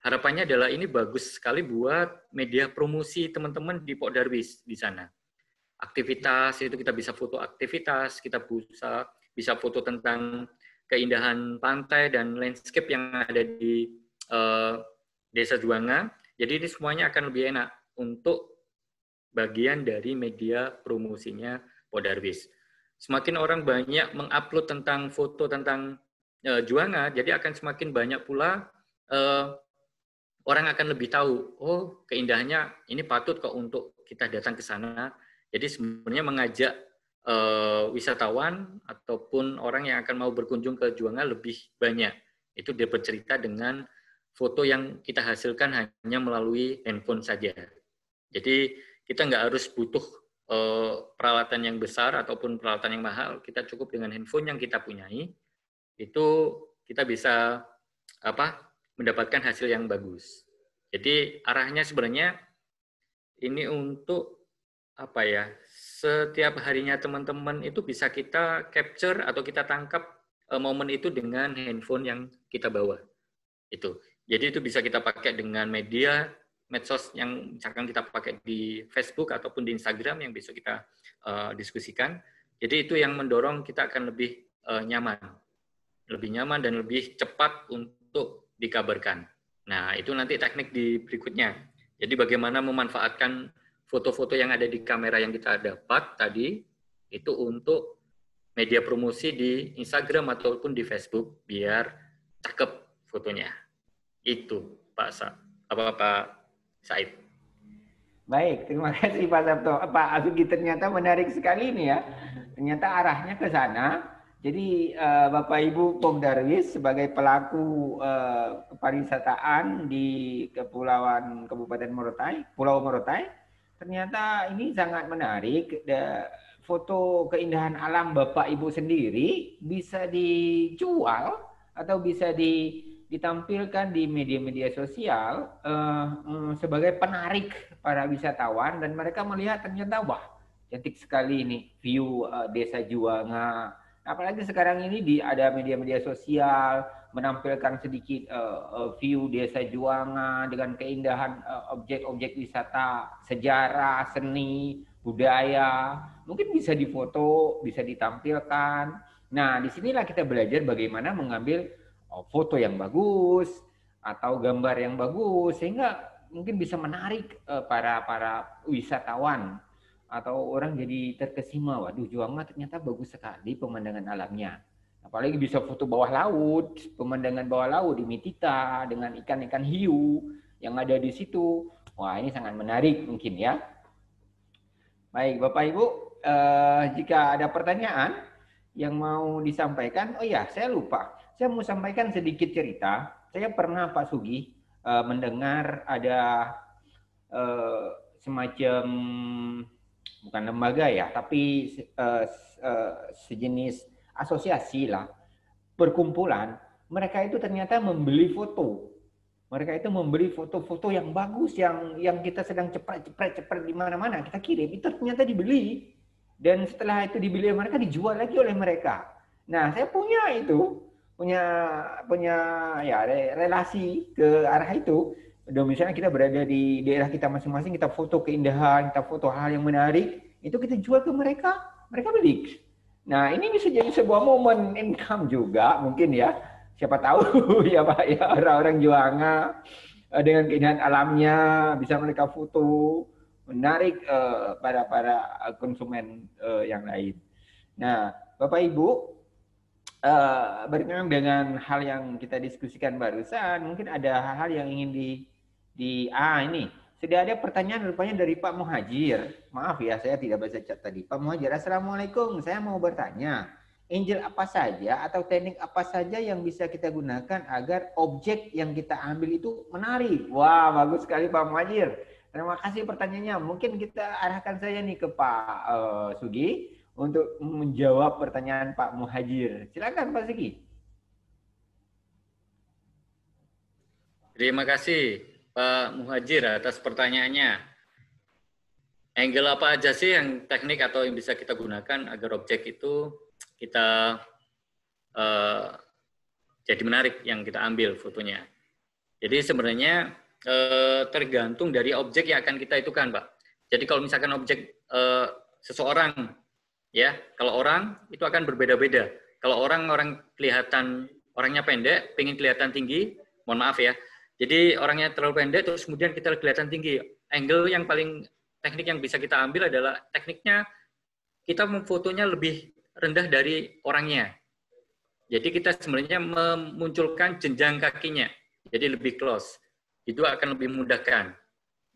harapannya adalah ini bagus sekali buat media promosi teman-teman di Pokdarwis di sana. Aktivitas itu kita bisa foto aktivitas, kita bisa foto tentang keindahan pantai dan landscape yang ada di Desa Juanga. Jadi ini semuanya akan lebih enak untuk bagian dari media promosinya Pokdarwis. Semakin orang banyak mengupload tentang foto tentang Juanga, jadi akan semakin banyak pula orang akan lebih tahu, oh keindahannya ini patut kok untuk kita datang ke sana. Jadi sebenarnya mengajak wisatawan ataupun orang yang akan mau berkunjung ke Juanga lebih banyak. Itu dia bercerita dengan foto yang kita hasilkan hanya melalui handphone saja. Jadi kita nggak harus butuh peralatan yang besar ataupun peralatan yang mahal. Kita cukup dengan handphone yang kita punyai. Itu kita bisa mendapatkan hasil yang bagus. Jadi arahnya sebenarnya ini untuk setiap harinya teman-teman itu bisa kita capture atau kita tangkap momen itu dengan handphone yang kita bawa. Itu. Jadi itu bisa kita pakai dengan media medsos yang misalkan kita pakai di Facebook ataupun di Instagram yang besok kita diskusikan. Jadi itu yang mendorong kita akan lebih nyaman dan lebih cepat untuk dikabarkan. Nah itu nanti teknik di berikutnya. Jadi bagaimana memanfaatkan foto-foto yang ada di kamera yang kita dapat tadi itu untuk media promosi di Instagram ataupun di Facebook biar cakep fotonya. Itu Pak Said. Baik, terima kasih Pak Sabto. Pak Asugi, ternyata menarik sekali ini ya. Ternyata arahnya ke sana. Jadi Bapak Ibu Pokdarwis sebagai pelaku pariwisataan di Kepulauan Kabupaten Morotai, Pulau Morotai, ternyata ini sangat menarik. Foto keindahan alam Bapak Ibu sendiri bisa dijual atau bisa ditampilkan di media-media sosial sebagai penarik para wisatawan, dan mereka melihat ternyata wah cantik sekali ini view Desa Juanga, Apalagi sekarang ini ada media-media sosial menampilkan sedikit view desa Juanga dengan keindahan objek-objek wisata, sejarah, seni, budaya. Mungkin bisa difoto, bisa ditampilkan. Nah, disinilah kita belajar bagaimana mengambil foto yang bagus atau gambar yang bagus sehingga mungkin bisa menarik para wisatawan atau orang jadi terkesima, waduh Juanga ternyata bagus sekali pemandangan alamnya. Apalagi bisa foto bawah laut, pemandangan bawah laut di Mitita dengan ikan-ikan hiu yang ada di situ. Wah, ini sangat menarik mungkin ya. Baik, Bapak Ibu, jika ada pertanyaan yang mau disampaikan, oh ya, saya lupa. Saya mau sampaikan sedikit cerita. Saya pernah Pak Sugi mendengar ada semacam bukan lembaga ya, tapi sejenis asosiasi lah, perkumpulan. Mereka itu ternyata membeli foto. Mereka itu membeli foto-foto yang bagus, yang kita sedang cepret di mana-mana, kita kirim, itu ternyata dibeli. Dan setelah itu dibeli mereka, dijual lagi oleh mereka. Nah, saya punya ya relasi ke arah itu. Dan misalnya kita berada di daerah kita masing-masing, kita foto keindahan, kita foto hal yang menarik, itu kita jual ke mereka, mereka beli. Nah, ini bisa jadi sebuah momen income juga mungkin ya. Siapa tahu ya Pak ya, orang-orang Juanga dengan keindahan alamnya bisa mereka foto, menarik para konsumen yang lain. Nah, Bapak Ibu, berkenaan dengan hal yang kita diskusikan barusan, mungkin ada hal-hal yang ingin ini sudah ada pertanyaan rupanya dari Pak Muhajir. Maaf ya, saya tidak baca chat tadi. Pak Muhajir, Assalamualaikum. Saya mau bertanya, angel apa saja atau teknik apa saja yang bisa kita gunakan agar objek yang kita ambil itu menarik? Wah, bagus sekali Pak Muhajir. Terima kasih pertanyaannya. Mungkin kita arahkan saja nih ke Pak Sugi untuk menjawab pertanyaan Pak Muhajir. Silakan Pak Sugi. Terima kasih Pak Muhajir atas pertanyaannya. Angle apa aja sih yang teknik atau yang bisa kita gunakan agar objek itu kita jadi menarik yang kita ambil fotonya. Jadi sebenarnya tergantung dari objek yang akan kita itukan, Pak. Jadi kalau misalkan objek seseorang, ya, kalau orang itu akan berbeda-beda. Kalau orang kelihatan orangnya pendek, pengen kelihatan tinggi, mohon maaf ya. Jadi orangnya terlalu pendek, terus kemudian kita kelihatan tinggi. Angle yang paling teknik yang bisa kita ambil adalah tekniknya kita memfotonya lebih rendah dari orangnya. Jadi kita sebenarnya memunculkan jenjang kakinya, jadi lebih close. Itu akan lebih memudahkan.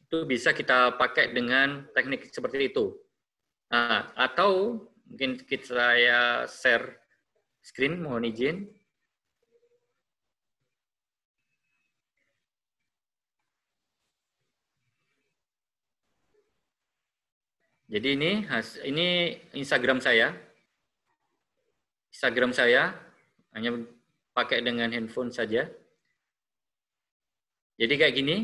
Itu bisa kita pakai dengan teknik seperti itu. Nah, atau mungkin saya share screen, mohon izin. Jadi ini Instagram saya. Instagram saya hanya pakai dengan handphone saja. Jadi kayak gini.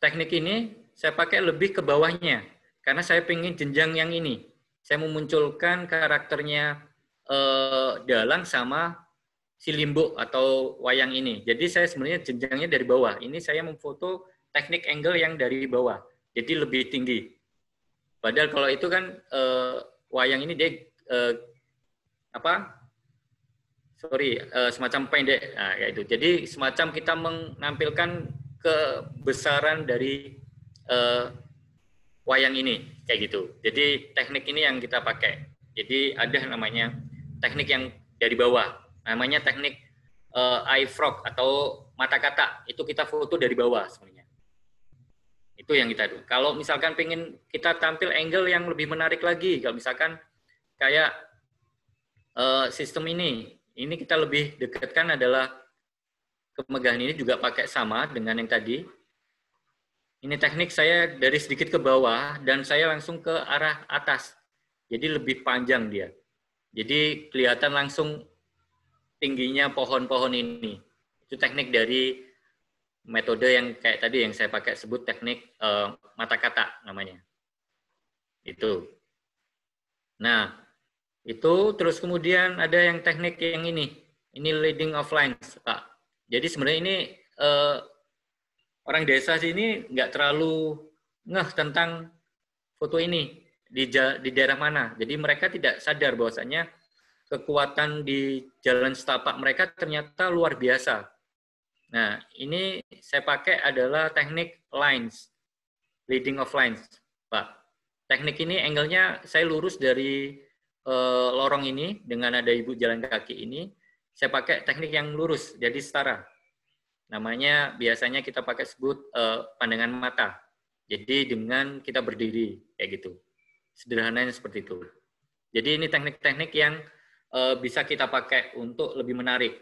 Teknik ini saya pakai lebih ke bawahnya karena saya pengen jenjang yang ini. Saya memunculkan karakternya dalang sama si limbuk atau wayang ini. Jadi saya sebenarnya jenjangnya dari bawah. Ini saya memfoto teknik angle yang dari bawah. Jadi lebih tinggi. Padahal kalau itu kan wayang ini dia semacam pendek, nah, kayak itu. Jadi semacam kita menampilkan kebesaran dari wayang ini, kayak gitu. Jadi teknik ini yang kita pakai. Jadi ada namanya teknik yang dari bawah, namanya teknik eye frog atau mata katak. Itu kita foto dari bawah sebenarnya. Itu yang kita do. Kalau misalkan pengen kita tampil angle yang lebih menarik lagi, kalau misalkan kayak sistem ini kita lebih dekatkan adalah kemegahan ini juga pakai sama dengan yang tadi. Ini teknik saya dari sedikit ke bawah dan saya langsung ke arah atas. Jadi lebih panjang dia. Jadi kelihatan langsung tingginya pohon-pohon ini. Itu teknik dari metode yang kayak tadi yang saya pakai sebut teknik mata katak namanya. Itu. Nah, Itu terus kemudian ada yang teknik yang ini leading of lines, Pak. Jadi sebenarnya ini orang desa sini nggak terlalu ngeh tentang foto ini di daerah mana. Jadi mereka tidak sadar bahwasanya kekuatan di jalan setapak mereka ternyata luar biasa. Nah, ini saya pakai adalah teknik lines, leading of lines, Pak. Teknik ini angle-nya saya lurus dari lorong ini dengan ada ibu jalan kaki ini. Saya pakai teknik yang lurus, jadi setara. Namanya biasanya kita pakai sebut pandangan mata. Jadi dengan kita berdiri kayak gitu. Sederhananya seperti itu. Jadi ini teknik-teknik yang bisa kita pakai untuk lebih menarik.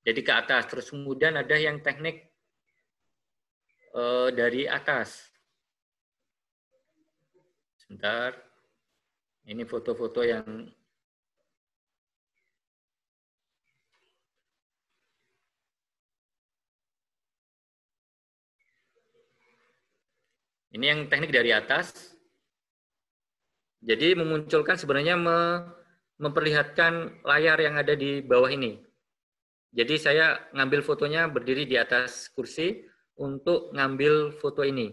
Jadi ke atas. Terus kemudian ada yang teknik dari atas. Sebentar. Ini foto-foto yang ini yang teknik dari atas. Jadi memunculkan sebenarnya memperlihatkan layar yang ada di bawah ini. Jadi saya ngambil fotonya berdiri di atas kursi untuk ngambil foto ini.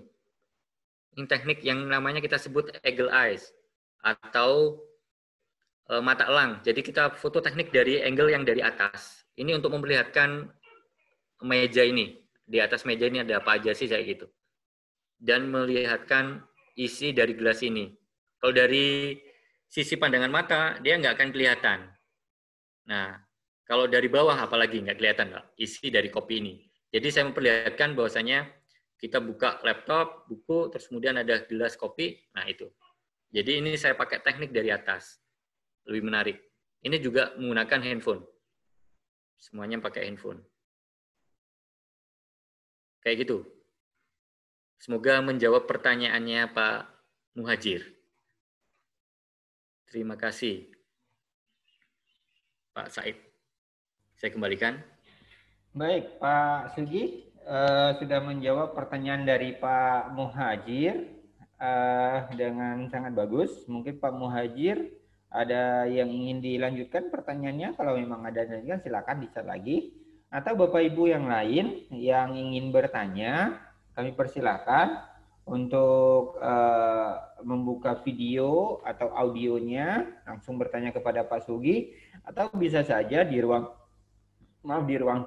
Ini teknik yang namanya kita sebut eagle eyes atau mata elang. Jadi kita foto teknik dari angle yang dari atas. Ini untuk memperlihatkan meja ini. Di atas meja ini ada apa aja sih kayak gitu. Dan melihatkan isi dari gelas ini. Kalau dari sisi pandangan mata, dia nggak akan kelihatan. Nah, kalau dari bawah apalagi nggak kelihatan, Pak, isi dari kopi ini. Jadi saya memperlihatkan bahwasanya kita buka laptop, buku, terus kemudian ada gelas kopi, nah itu. Jadi ini saya pakai teknik dari atas. Lebih menarik. Ini juga menggunakan handphone. Semuanya pakai handphone. Kayak gitu. Semoga menjawab pertanyaannya Pak Muhajir. Terima kasih, Pak Said. Saya kembalikan. Baik, Pak Sugi sudah menjawab pertanyaan dari Pak Muhajir dengan sangat bagus. Mungkin Pak Muhajir ada yang ingin dilanjutkan pertanyaannya. Kalau memang ada yang silakan di-chat lagi. Atau Bapak Ibu yang lain yang ingin bertanya, kami persilakan untuk membuka video atau audionya, langsung bertanya kepada Pak Sugi, atau bisa saja di ruang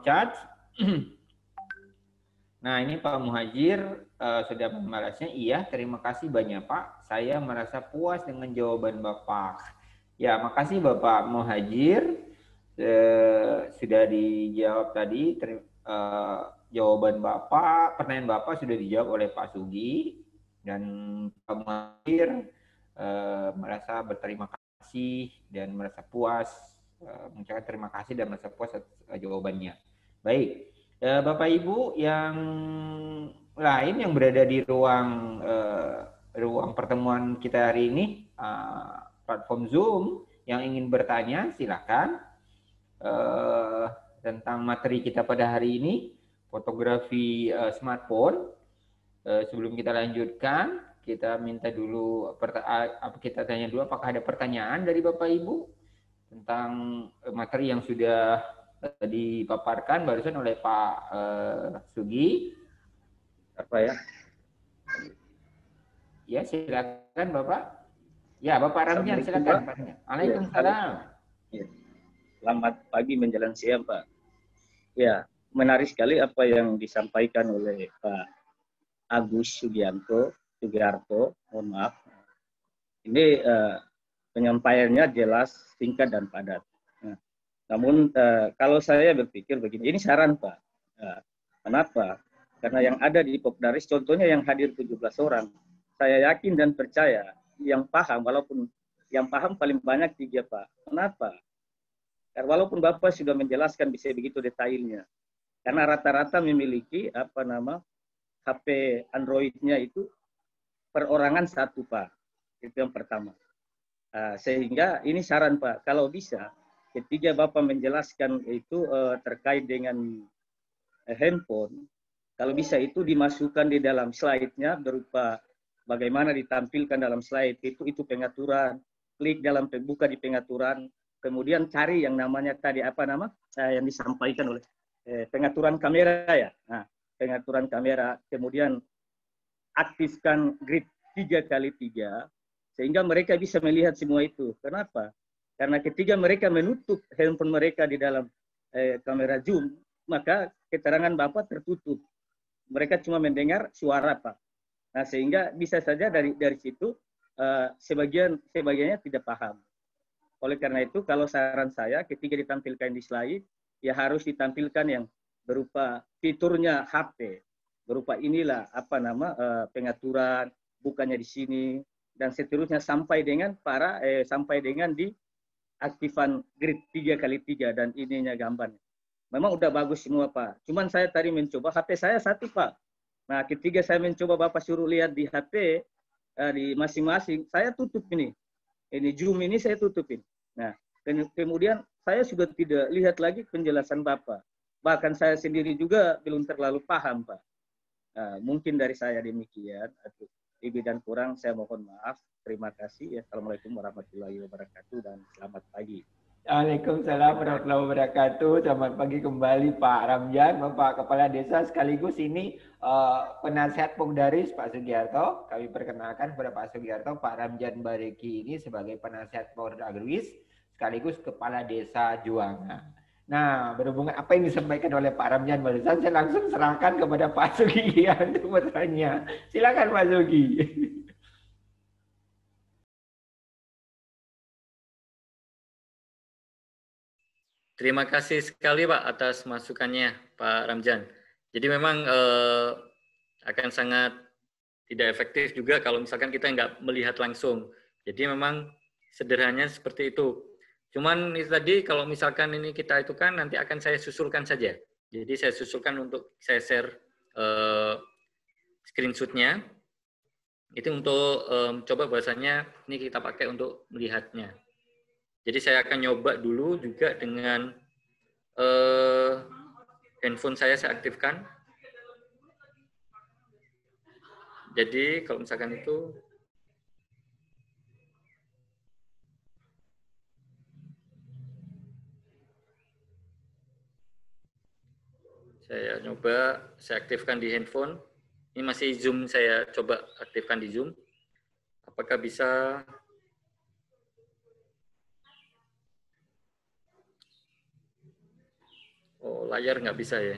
chat. Nah, ini Pak Muhajir sudah membalasnya. Iya, terima kasih banyak Pak. Saya merasa puas dengan jawaban Bapak. Ya, makasih Bapak Muhajir. Sudah dijawab tadi. Jawaban Bapak, pertanyaan Bapak sudah dijawab oleh Pak Sugi. Dan Pak Muhajir merasa berterima kasih dan merasa puas. Mengucapkan terima kasih dan merasa puas atas jawabannya. Baik. Bapak Ibu yang lain yang berada di ruang pertemuan kita hari ini, platform Zoom, yang ingin bertanya silakan tentang materi kita pada hari ini, fotografi smartphone. Sebelum kita lanjutkan, kita minta dulu, kita tanya dulu apakah ada pertanyaan dari Bapak Ibu tentang materi yang sudah dipaparkan barusan oleh Pak Sugi. Apa ya? Ya, silakan Bapak. Ya, Bapak Ramjan, silakan Pak. Waalaikumsalam. Ya. Selamat pagi menjelang siang, Pak. Ya, menarik sekali apa yang disampaikan oleh Pak Agus Sugiarto, mohon maaf. Ini penyampaiannya jelas, singkat dan padat. Namun kalau saya berpikir begini, ini saran Pak. Kenapa? Karena yang ada di Popdaris, contohnya yang hadir 17 orang, saya yakin dan percaya yang paham, walaupun yang paham paling banyak 3 Pak. Kenapa? Karena walaupun Bapak sudah menjelaskan bisa begitu detailnya, karena rata-rata memiliki HP Android-nya itu perorangan 1 Pak. Itu yang pertama. Sehingga ini saran Pak, kalau bisa ketika Bapak menjelaskan itu terkait dengan handphone, kalau bisa itu dimasukkan di dalam slide-nya berupa bagaimana ditampilkan dalam slide itu pengaturan, klik dalam buka di pengaturan, kemudian cari yang namanya tadi apa nama yang disampaikan oleh pengaturan kamera ya. Nah, pengaturan kamera, kemudian aktifkan grid 3x3 sehingga mereka bisa melihat semua itu. Kenapa? Karena ketika mereka menutup handphone mereka di dalam kamera Zoom, maka keterangan Bapak tertutup. Mereka cuma mendengar suara Pak. Nah, sehingga bisa saja dari situ sebagiannya tidak paham. Oleh karena itu, kalau saran saya ketika ditampilkan di slide, ya harus ditampilkan yang berupa fiturnya HP, berupa inilah apa nama pengaturan, bukannya di sini dan seterusnya sampai dengan sampai dengan di aktifan grid 3x3 dan ininya gambarnya. Memang udah bagus semua Pak. Cuman saya tadi mencoba HP saya satu Pak. Nah, ketika saya mencoba Bapak suruh lihat di HP di masing-masing, saya tutup ini. Ini Zoom ini saya tutupin. Nah, kemudian saya sudah tidak lihat lagi penjelasan Bapak. Bahkan saya sendiri juga belum terlalu paham, Pak. Mungkin dari saya demikian. Lebih dan kurang saya mohon maaf. Terima kasih. Assalamualaikum warahmatullahi wabarakatuh dan selamat pagi. Waalaikumsalam warahmatullahi wabarakatuh. Selamat pagi kembali Pak Ramjan, Bapak Kepala Desa sekaligus ini penasihat Pogdaris Pak Sugiarto. Kami perkenalkan kepada Pak Sugiarto, Pak Ramjan Bareki ini sebagai penasihat Pogdaris sekaligus Kepala Desa Juanga. Nah, berhubungan apa yang disampaikan oleh Pak Ramjan barusan, saya langsung serahkan kepada Pak Sugi untuk bertanya. Silakan Pak Sugi. Terima kasih sekali Pak atas masukannya Pak Ramjan. Jadi memang akan sangat tidak efektif juga kalau misalkan kita nggak melihat langsung. Jadi memang sederhananya seperti itu. Cuman itu tadi kalau misalkan ini kita itu kan nanti akan saya susulkan saja. Jadi saya susulkan untuk saya share screenshotnya. Itu untuk coba bahasanya ini kita pakai untuk melihatnya. Jadi saya akan nyoba dulu juga dengan handphone saya aktifkan. Jadi kalau misalkan itu saya nyoba, saya aktifkan di handphone. Ini masih Zoom, saya coba aktifkan di Zoom. Apakah bisa? Oh, layar nggak bisa ya.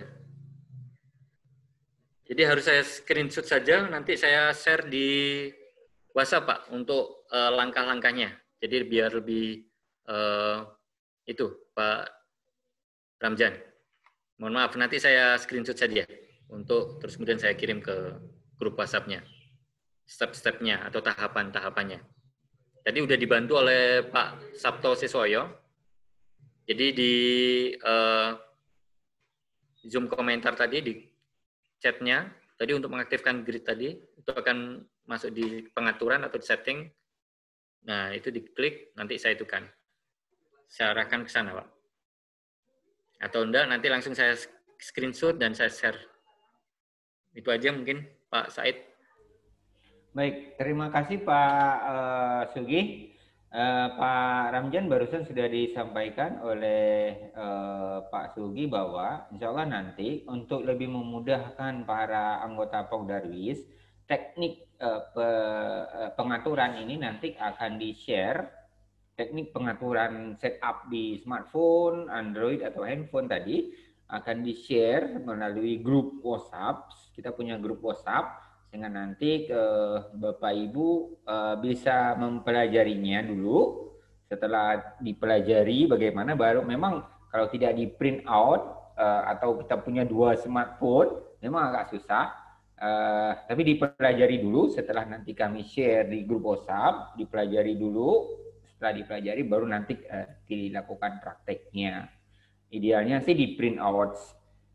Jadi harus saya screenshot saja, nanti saya share di WhatsApp Pak untuk langkah-langkahnya. Jadi biar lebih itu Pak Ramjan. Mohon maaf, nanti saya screenshot saja untuk terus kemudian saya kirim ke grup WhatsApp-nya. Step-stepnya atau tahapan-tahapannya. Tadi udah dibantu oleh Pak Sabto Siswoyo. Jadi di Zoom komentar tadi di chatnya, tadi untuk mengaktifkan grid tadi, itu akan masuk di pengaturan atau di setting. Nah, itu diklik, nanti saya itukan. Saya arahkan ke sana, Pak. Atau enggak, nanti langsung saya screenshot dan saya share. Itu aja mungkin, Pak Said. Baik, terima kasih Pak Sugi. Pak Ramjan barusan sudah disampaikan oleh Pak Sugi bahwa insya Allah nanti untuk lebih memudahkan para anggota Pogdarwis, teknik pengaturan ini nanti akan di-share, teknik pengaturan setup di smartphone, Android atau handphone tadi akan di-share melalui grup WhatsApp. Kita punya grup WhatsApp, sehingga nanti Bapak Ibu bisa mempelajarinya dulu. Setelah dipelajari bagaimana, baru memang kalau tidak di print out atau kita punya 2 smartphone memang agak susah, tapi dipelajari dulu. Setelah nanti kami share di grup WhatsApp, dipelajari dulu. Setelah dipelajari baru nanti dilakukan prakteknya. Idealnya sih di print out,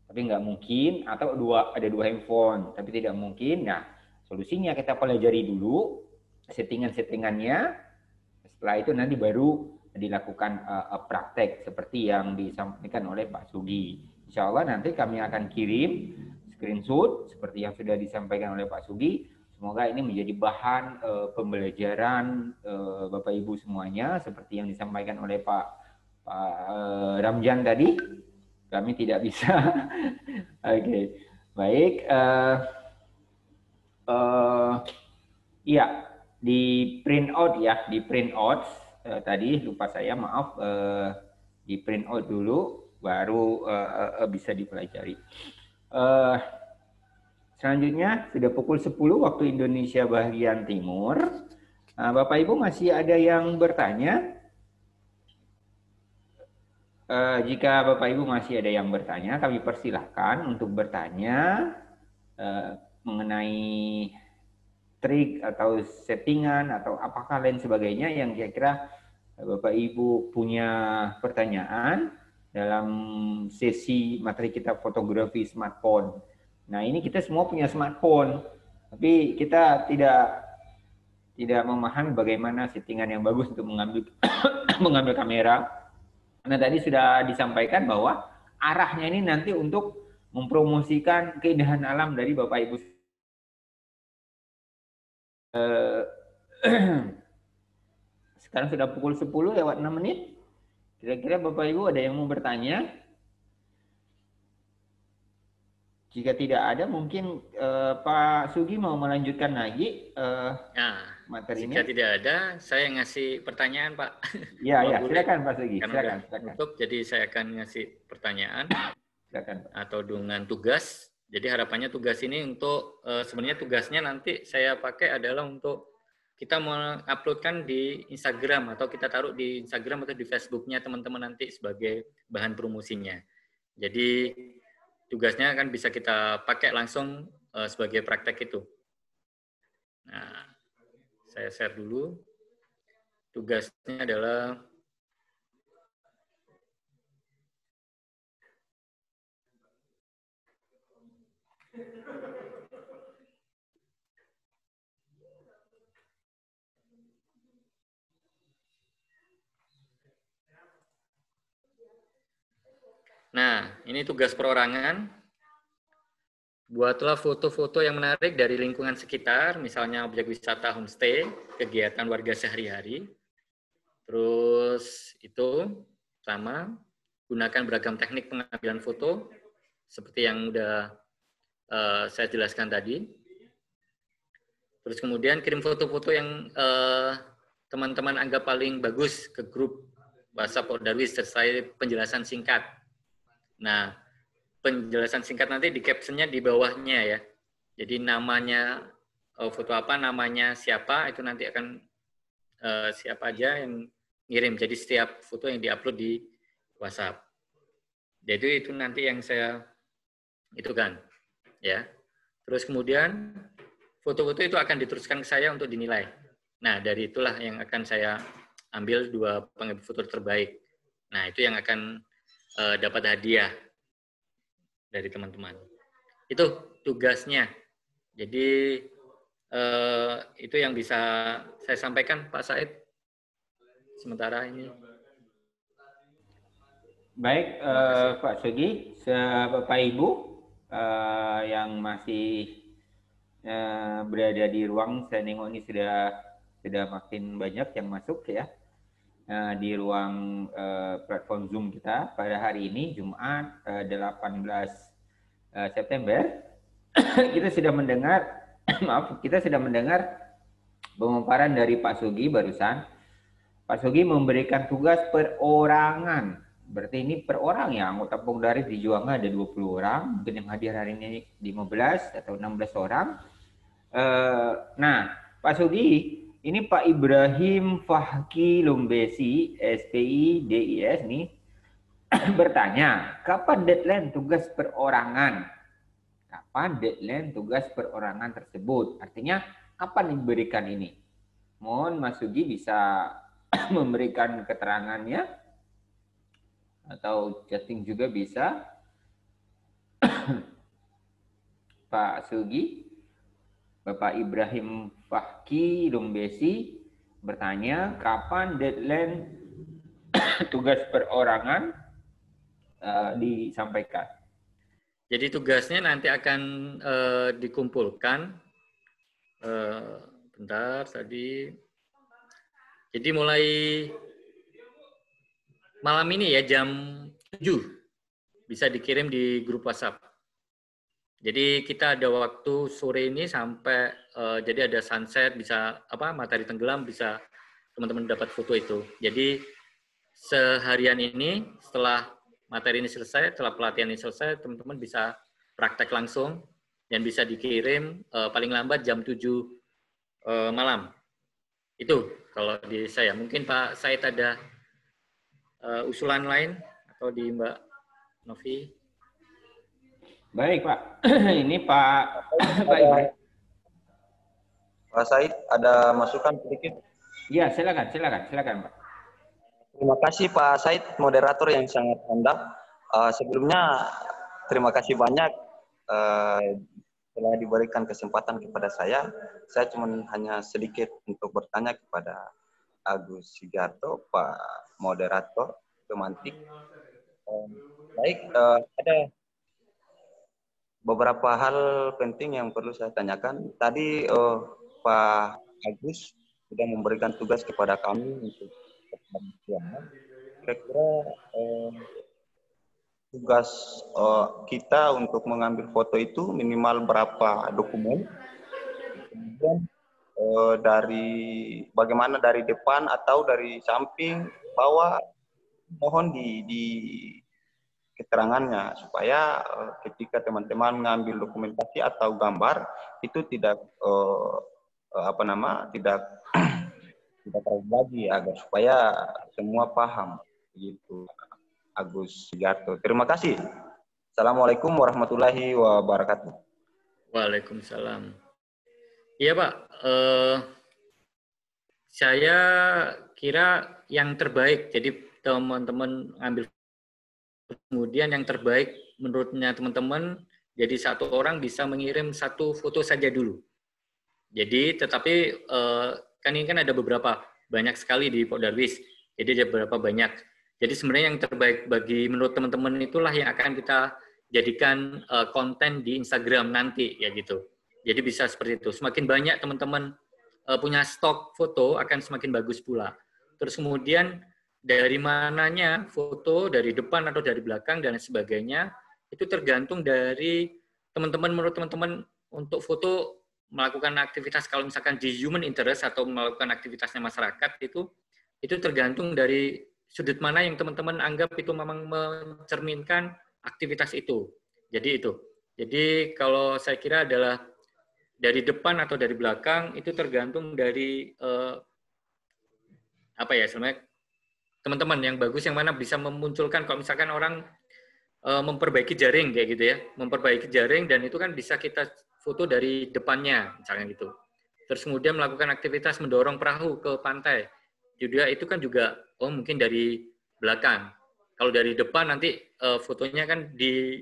tapi nggak mungkin, atau ada dua handphone, tapi tidak mungkin. Nah, solusinya kita pelajari dulu settingan-settingannya. Setelah itu nanti baru dilakukan praktek seperti yang disampaikan oleh Pak Sugi. Insya Allah nanti kami akan kirim screenshot seperti yang sudah disampaikan oleh Pak Sugi Semoga ini menjadi bahan pembelajaran Bapak Ibu semuanya seperti yang disampaikan oleh Pak Ramjan tadi. Kami tidak bisa. Oke, baik. Iya, di print out ya, di print out tadi lupa saya, maaf, di print out dulu baru bisa dipelajari. Selanjutnya sudah pukul 10 waktu Indonesia bagian timur. Bapak Ibu masih ada yang bertanya? Jika Bapak Ibu masih ada yang bertanya, kami persilahkan untuk bertanya mengenai trik atau settingan atau apakah lain sebagainya yang kira-kira Bapak Ibu punya pertanyaan dalam sesi materi kita fotografi smartphone. Nah, ini kita semua punya smartphone, tapi kita tidak memahami bagaimana settingan yang bagus untuk mengambil kamera. Nah, tadi sudah disampaikan bahwa arahnya ini nanti untuk mempromosikan keindahan alam dari Bapak Ibu. Sekarang sudah pukul 10 lewat 6 menit. Kira-kira Bapak Ibu ada yang mau bertanya? Jika tidak ada, mungkin Pak Sugi mau melanjutkan lagi materinya. Jika tidak ada, saya ngasih pertanyaan, Pak. Ya, silakan Pak Sugi. Silakan. Jadi saya akan ngasih pertanyaan. Silakan. Atau dengan tugas. Jadi harapannya tugas ini untuk sebenarnya tugasnya nanti saya pakai adalah untuk kita menguploadkan di Instagram atau kita taruh di Instagram atau di Facebooknya teman-teman nanti sebagai bahan promosinya. Jadi tugasnya kan bisa kita pakai langsung sebagai praktek itu. Nah, saya share dulu. Tugasnya adalah Nah, ini tugas perorangan. Buatlah foto-foto yang menarik dari lingkungan sekitar, misalnya objek wisata homestay, kegiatan warga sehari-hari. Terus itu sama, gunakan beragam teknik pengambilan foto, seperti yang udah saya jelaskan tadi. Terus kemudian kirim foto-foto yang teman-teman anggap paling bagus ke grup WhatsApp Darwis serta penjelasan singkat. Nah, penjelasan singkat nanti di captionnya di bawahnya ya. Jadi namanya foto apa, namanya siapa, itu nanti akan siapa aja yang ngirim. Jadi setiap foto yang diupload di WhatsApp. Jadi itu nanti yang saya itu kan, ya. Terus kemudian foto-foto itu akan diteruskan ke saya untuk dinilai. Nah, dari itulah yang akan saya ambil 2 pengambil foto terbaik. Nah, itu yang akan dapat hadiah dari teman-teman. Itu tugasnya. Jadi itu yang bisa saya sampaikan, Pak Said. Sementara ini. Baik, Pak Sugi, Bapak Ibu yang masih berada di ruang, saya nengok ini sudah makin banyak yang masuk ya. Di ruang platform Zoom kita pada hari ini Jumat 18 September kita sudah mendengar pemaparan dari Pak Sugi barusan. Pak Sugi memberikan tugas perorangan. Berarti ini per orang ya, anggota Pogdaris di Juanga ada 20 orang, mungkin yang hadir hari ini 15 atau 16 orang. Nah, Pak Sugi, ini Pak Ibrahim Fahki Lumbesi, SPI DIS nih, bertanya, kapan deadline tugas perorangan? Kapan deadline tugas perorangan tersebut? Artinya, kapan diberikan ini? Mohon Mas Sugi bisa memberikan keterangannya, atau chatting juga bisa. Pak Sugi. Bapak Ibrahim Fahki Lumbesi bertanya, kapan deadline tugas perorangan disampaikan? Jadi tugasnya nanti akan dikumpulkan Bentar tadi. Jadi mulai malam ini ya jam 7 bisa dikirim di grup WhatsApp. Jadi kita ada waktu sore ini sampai jadi ada sunset, bisa matahari tenggelam, bisa teman-teman dapat foto itu. Jadi seharian ini setelah materi ini selesai, setelah pelatihan ini selesai, teman-teman bisa praktek langsung dan bisa dikirim paling lambat jam 7 malam. Itu kalau di saya. Mungkin Pak Said ada usulan lain atau di Mbak Novi? Baik Pak, ini Pak Ibrahim. Pak Said ada masukan sedikit? Iya, silakan Pak. Terima kasih Pak Said, moderator yang sangat handal. Sebelumnya terima kasih banyak telah diberikan kesempatan kepada saya. Saya cuma hanya sedikit untuk bertanya kepada Agus Sugiarto, Pak moderator Pemantik. Baik, ada beberapa hal penting yang perlu saya tanyakan. Tadi Pak Agus sudah memberikan tugas kepada kami untuk kira-kira tugas kita untuk mengambil foto itu minimal berapa dokumen, kemudian dari bagaimana dari depan atau dari samping bawah, mohon di keterangannya supaya ketika teman-teman mengambil dokumentasi atau gambar itu tidak tidak terlalu lagi agar supaya semua paham gitu. Agus Sugiarto. Terima kasih. Assalamualaikum warahmatullahi wabarakatuh. Waalaikumsalam. Iya Pak, saya kira yang terbaik. Jadi teman-teman ambil kemudian yang terbaik menurutnya teman-teman. Jadi satu orang bisa mengirim satu foto saja dulu. Jadi tetapi kan ini kan ada beberapa banyak sekali di Pak Darwis. Jadi ada beberapa banyak. Jadi sebenarnya yang terbaik bagi menurut teman-teman itulah yang akan kita jadikan konten di Instagram nanti ya gitu. Jadi bisa seperti itu. Semakin banyak teman-teman punya stok foto akan semakin bagus pula. Terus kemudian dari mananya foto, dari depan atau dari belakang dan sebagainya itu tergantung dari teman-teman. Menurut teman-teman untuk foto melakukan aktivitas kalau misalkan di human interest atau melakukan aktivitasnya masyarakat itu tergantung dari sudut mana yang teman-teman anggap itu memang mencerminkan aktivitas itu. Jadi itu. Jadi kalau saya kira adalah dari depan atau dari belakang itu tergantung dari sebenarnya teman-teman yang bagus yang mana bisa memunculkan kalau misalkan orang memperbaiki jaring kayak gitu ya, memperbaiki jaring dan itu kan bisa kita foto dari depannya misalnya gitu. Terus kemudian melakukan aktivitas mendorong perahu ke pantai. Juga itu kan juga mungkin dari belakang. Kalau dari depan nanti fotonya kan di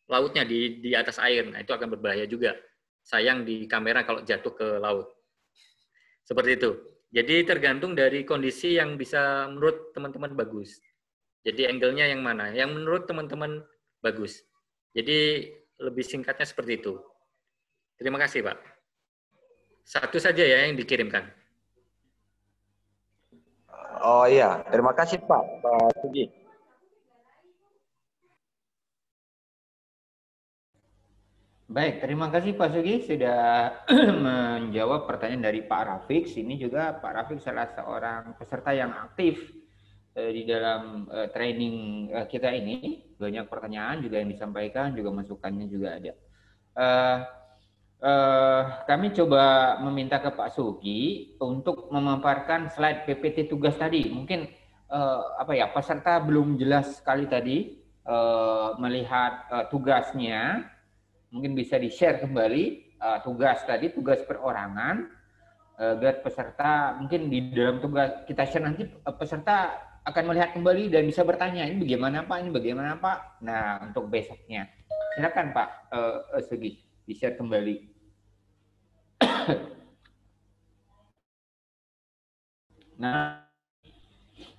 lautnya di atas air. Nah, itu akan berbahaya juga. Sayang di kamera kalau jatuh ke laut. Seperti itu. Jadi tergantung dari kondisi yang bisa menurut teman-teman bagus. Jadi angle-nya yang mana? Yang menurut teman-teman bagus. Jadi lebih singkatnya seperti itu. Terima kasih, Pak. Satu saja ya yang dikirimkan. Oh iya, terima kasih Pak Sugi. Baik, terima kasih Pak Sugi sudah menjawab pertanyaan dari Pak Rafiq. Ini juga Pak Rafiq salah seorang peserta yang aktif di dalam training kita ini. Banyak pertanyaan juga yang disampaikan, juga masukannya juga ada. Kami coba meminta ke Pak Sugi untuk memaparkan slide PPT tugas tadi. Mungkin peserta belum jelas sekali tadi melihat tugasnya. Mungkin bisa di-share kembali tugas tadi, tugas perorangan. Biar peserta mungkin di dalam tugas kita share nanti peserta akan melihat kembali dan bisa bertanya ini bagaimana Pak. Nah untuk besoknya silakan Pak Sugi di-share kembali. Nah,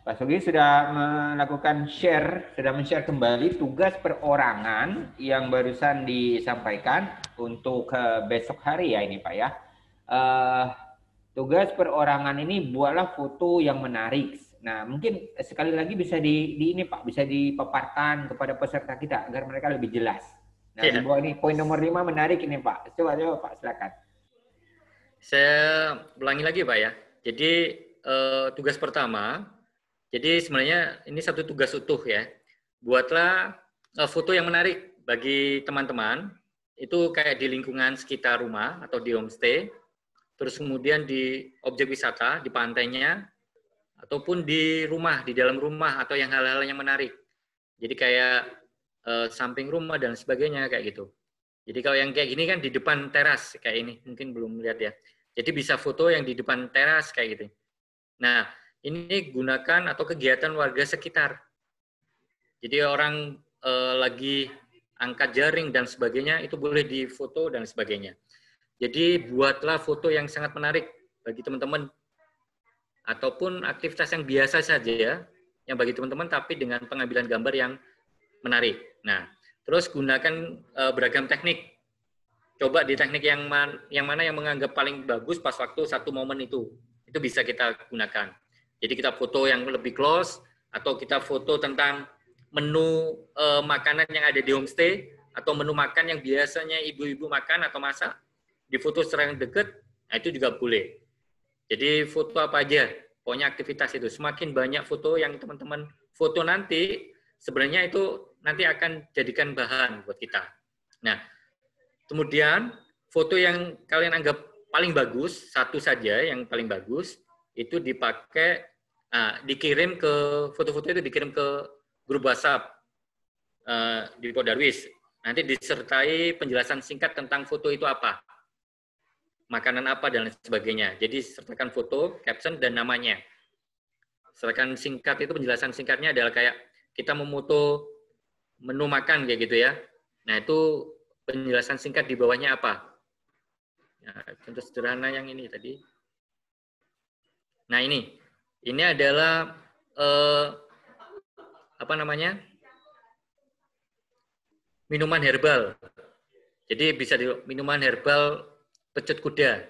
Pak Sugi sudah melakukan men-share kembali tugas perorangan yang barusan disampaikan untuk besok hari ya ini Pak ya. tugas perorangan ini buatlah foto yang menarik. Nah, mungkin sekali lagi bisa di ini Pak, bisa dipaparkan kepada peserta kita agar mereka lebih jelas. Nah, di bawah ini poin nomor 5 menarik ini Pak. Coba Pak, silakan. Saya ulangi lagi Pak ya. Jadi tugas pertama, jadi sebenarnya ini satu tugas utuh ya. Buatlah foto yang menarik bagi teman-teman. Itu kayak di lingkungan sekitar rumah atau di homestay. Terus kemudian di objek wisata, di pantainya, ataupun di rumah, di dalam rumah, atau yang hal-hal yang menarik. Jadi kayak samping rumah dan sebagainya, kayak gitu. Jadi kalau yang kayak gini kan di depan teras, kayak ini, mungkin belum lihat ya. Jadi bisa foto yang di depan teras, kayak gitu. Nah, ini gunakan atau kegiatan warga sekitar. Jadi orang lagi angkat jaring dan sebagainya, itu boleh difoto dan sebagainya. Jadi buatlah foto yang sangat menarik bagi teman-teman ataupun aktivitas yang biasa saja ya, yang bagi teman-teman tapi dengan pengambilan gambar yang menarik. Nah, terus gunakan beragam teknik. Coba di teknik yang mana yang menganggap paling bagus pas waktu satu momen itu bisa kita gunakan. Jadi kita foto yang lebih close atau kita foto tentang menu makanan yang ada di homestay atau menu makan yang biasanya ibu-ibu makan atau masak. Di foto secara dekat, nah itu juga boleh. Jadi foto apa aja, pokoknya aktivitas itu. Semakin banyak foto yang teman-teman foto nanti, sebenarnya itu nanti akan jadikan bahan buat kita. Nah, kemudian foto yang kalian anggap paling bagus, satu saja yang paling bagus, itu dipakai, dikirim ke, foto-foto itu dikirim ke grup WhatsApp di Podarwis. Nanti disertai penjelasan singkat tentang foto itu apa. Makanan apa dan sebagainya. Jadi sertakan foto, caption, dan namanya. Sertakan singkat itu penjelasan singkatnya adalah kayak kita memoto menu makan kayak gitu ya. Nah itu penjelasan singkat di bawahnya apa? Ya, contoh sederhana yang ini tadi. Nah ini adalah apa namanya? Minuman herbal. Jadi bisa minuman herbal pecut kuda.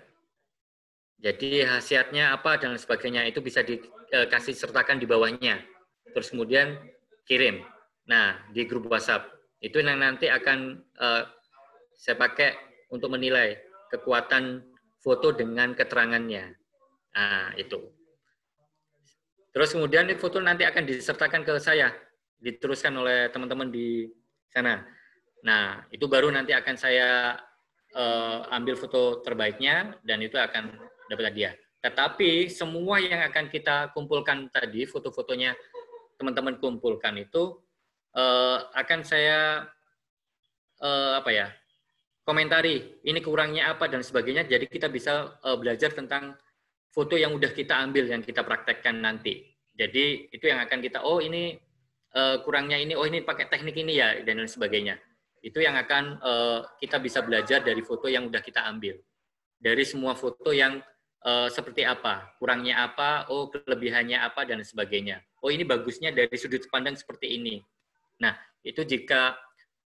Jadi khasiatnya apa dan sebagainya itu bisa dikasih sertakan di bawahnya. Terus kemudian kirim. Nah, di grup WhatsApp. Itu yang nanti akan saya pakai untuk menilai kekuatan foto dengan keterangannya. Nah, itu. Terus kemudian foto nanti akan disertakan ke saya. Diteruskan oleh teman-teman di sana. Nah, itu baru nanti akan saya ambil foto terbaiknya dan itu akan dapat hadiah. Tetapi semua yang akan kita kumpulkan tadi, foto-fotonya teman-teman kumpulkan itu akan saya komentari. Ini kurangnya apa dan sebagainya. Jadi kita bisa belajar tentang foto yang udah kita ambil, yang kita praktekkan nanti. Jadi itu yang akan kita, oh ini kurangnya ini, oh ini pakai teknik ini ya dan lain sebagainya. Itu yang akan kita bisa belajar dari foto yang udah kita ambil. Dari semua foto yang seperti apa, kurangnya apa, oh kelebihannya apa, dan sebagainya. Oh ini bagusnya dari sudut pandang seperti ini. Nah, itu jika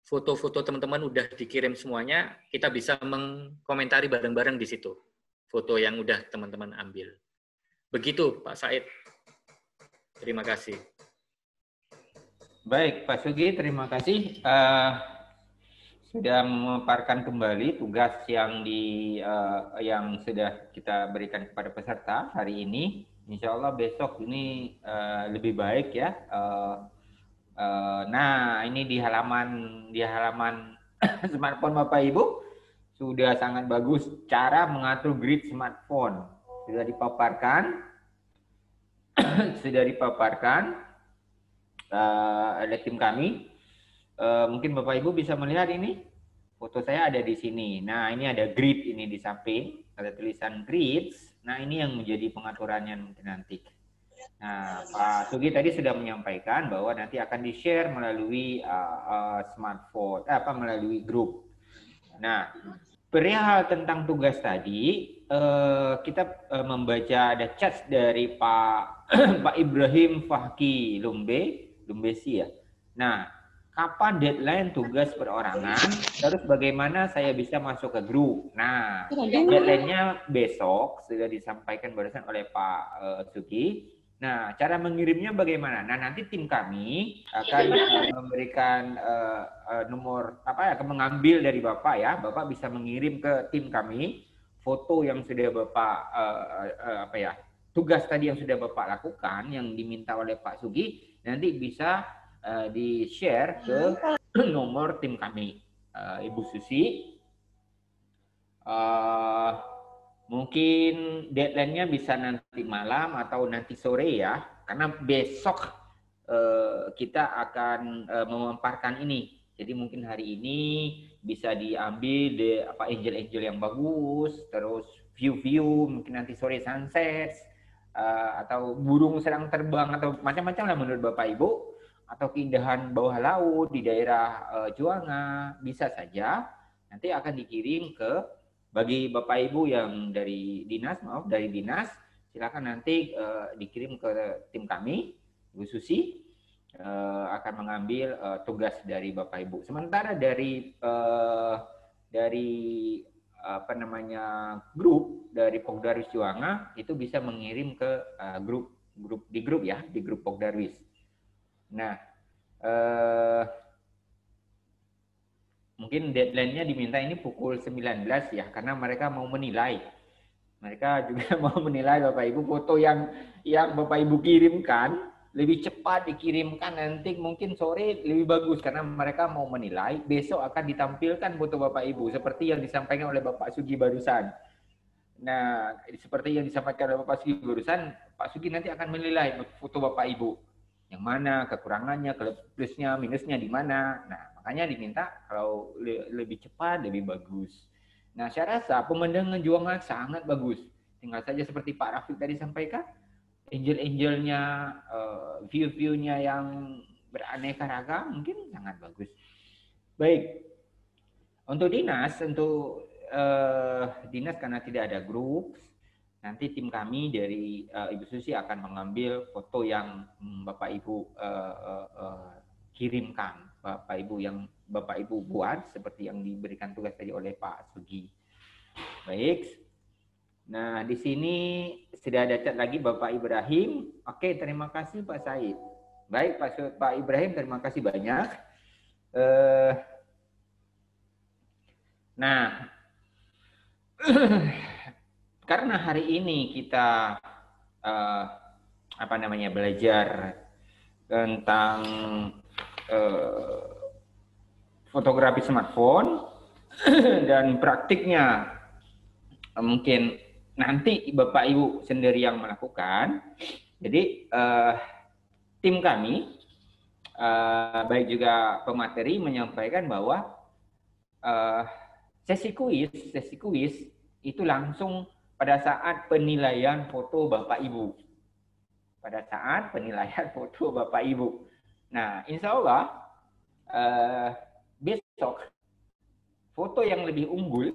foto-foto teman-teman udah dikirim semuanya, kita bisa mengkomentari bareng-bareng di situ. Foto yang udah teman-teman ambil. Begitu Pak Said. Terima kasih. Baik, Pak Sugi, terima kasih. Sudah memaparkan kembali tugas yang yang sudah kita berikan kepada peserta hari ini. Insya Allah besok ini lebih baik ya. Nah ini di halaman smartphone Bapak Ibu sudah sangat bagus cara mengatur grid smartphone. Sudah dipaparkan, oleh tim kami. Mungkin Bapak Ibu bisa melihat ini, foto saya ada di sini. Nah, ini ada grid ini di samping, ada tulisan grids. Nah, ini yang menjadi pengaturannya nanti. Nah, Pak Sugi tadi sudah menyampaikan bahwa nanti akan di-share melalui smartphone, melalui grup. Nah, perihal tentang tugas tadi, kita membaca ada chat dari Pak Ibrahim Fahki Lumbesi ya. Nah, kapan deadline tugas perorangan, terus bagaimana saya bisa masuk ke grup. Nah, deadline-nya besok, sudah disampaikan barusan oleh Pak Sugi. Nah, cara mengirimnya bagaimana? Nah, nanti tim kami akan memberikan nomor, akan mengambil dari Bapak ya. Bapak bisa mengirim ke tim kami foto yang sudah Bapak, tugas tadi yang sudah Bapak lakukan, yang diminta oleh Pak Sugi, nanti bisa di-share ke nomor tim kami. Ibu Susi, mungkin deadline-nya bisa nanti malam atau nanti sore ya, karena besok kita akan memamparkan ini. Jadi mungkin hari ini bisa diambil angel-angel yang bagus, terus view-view, mungkin nanti sore sunset, atau burung sedang terbang, atau macam-macam lah menurut Bapak Ibu, atau keindahan bawah laut di daerah Juanga, bisa saja nanti akan dikirim ke, bagi Bapak Ibu yang dari dinas, silakan nanti dikirim ke tim kami, Bu Susi akan mengambil tugas dari Bapak Ibu. Sementara dari grup dari Pokdarwis Juanga itu bisa mengirim ke di grup Pokdarwis. Nah, mungkin deadline-nya diminta ini pukul 19 ya, karena mereka mau menilai. Mereka juga mau menilai Bapak Ibu foto yang Bapak Ibu kirimkan lebih cepat dikirimkan, nanti mungkin sore lebih bagus, karena mereka mau menilai. Besok akan ditampilkan foto Bapak Ibu seperti yang disampaikan oleh Bapak Sugi barusan. Nah, seperti yang disampaikan oleh Bapak Sugi barusan, Pak Sugi nanti akan menilai foto Bapak Ibu. Yang mana kekurangannya, plusnya, minusnya di mana. Nah, makanya diminta kalau lebih cepat, lebih bagus. Nah, saya rasa pemandangan Juanga sangat bagus. Tinggal saja seperti Pak Rafiq tadi sampaikan, angel-angelnya, view-view-nya yang beraneka ragam, mungkin sangat bagus. Baik, untuk dinas karena tidak ada grup, nanti tim kami dari Ibu Susi akan mengambil foto yang Bapak Ibu kirimkan, Bapak Ibu buat seperti yang diberikan tugas tadi oleh Pak Sugi. Baik. Nah, di sini sudah ada chat lagi Bapak Ibrahim. Oke, terima kasih Pak Said. Baik, Pak Ibrahim, terima kasih banyak. Nah, karena hari ini kita belajar tentang fotografi smartphone dan praktiknya mungkin nanti Bapak Ibu sendiri yang melakukan. Jadi tim kami baik juga pemateri menyampaikan bahwa sesi kuis itu langsung pada saat penilaian foto Bapak Ibu. Pada saat penilaian foto Bapak Ibu. Nah, insya Allah besok foto yang lebih unggul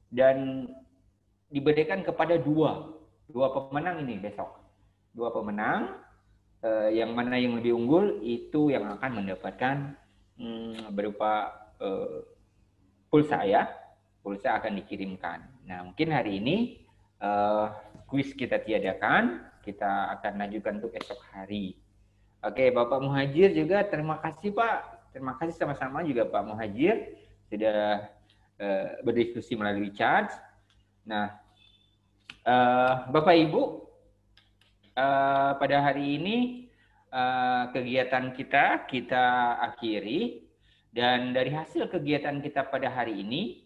dan diberikan kepada dua pemenang ini besok. Dua pemenang, yang mana yang lebih unggul itu yang akan mendapatkan berupa pulsa ya. Pulsa akan dikirimkan. Nah, mungkin hari ini kuis kita tiadakan, kita akan lanjutkan untuk esok hari. Oke, Bapak Muhajir juga terima kasih Pak. Terima kasih sama-sama juga Pak Muhajir sudah berdiskusi melalui chat. Nah, Bapak Ibu, pada hari ini kegiatan kita akhiri, dan dari hasil kegiatan kita pada hari ini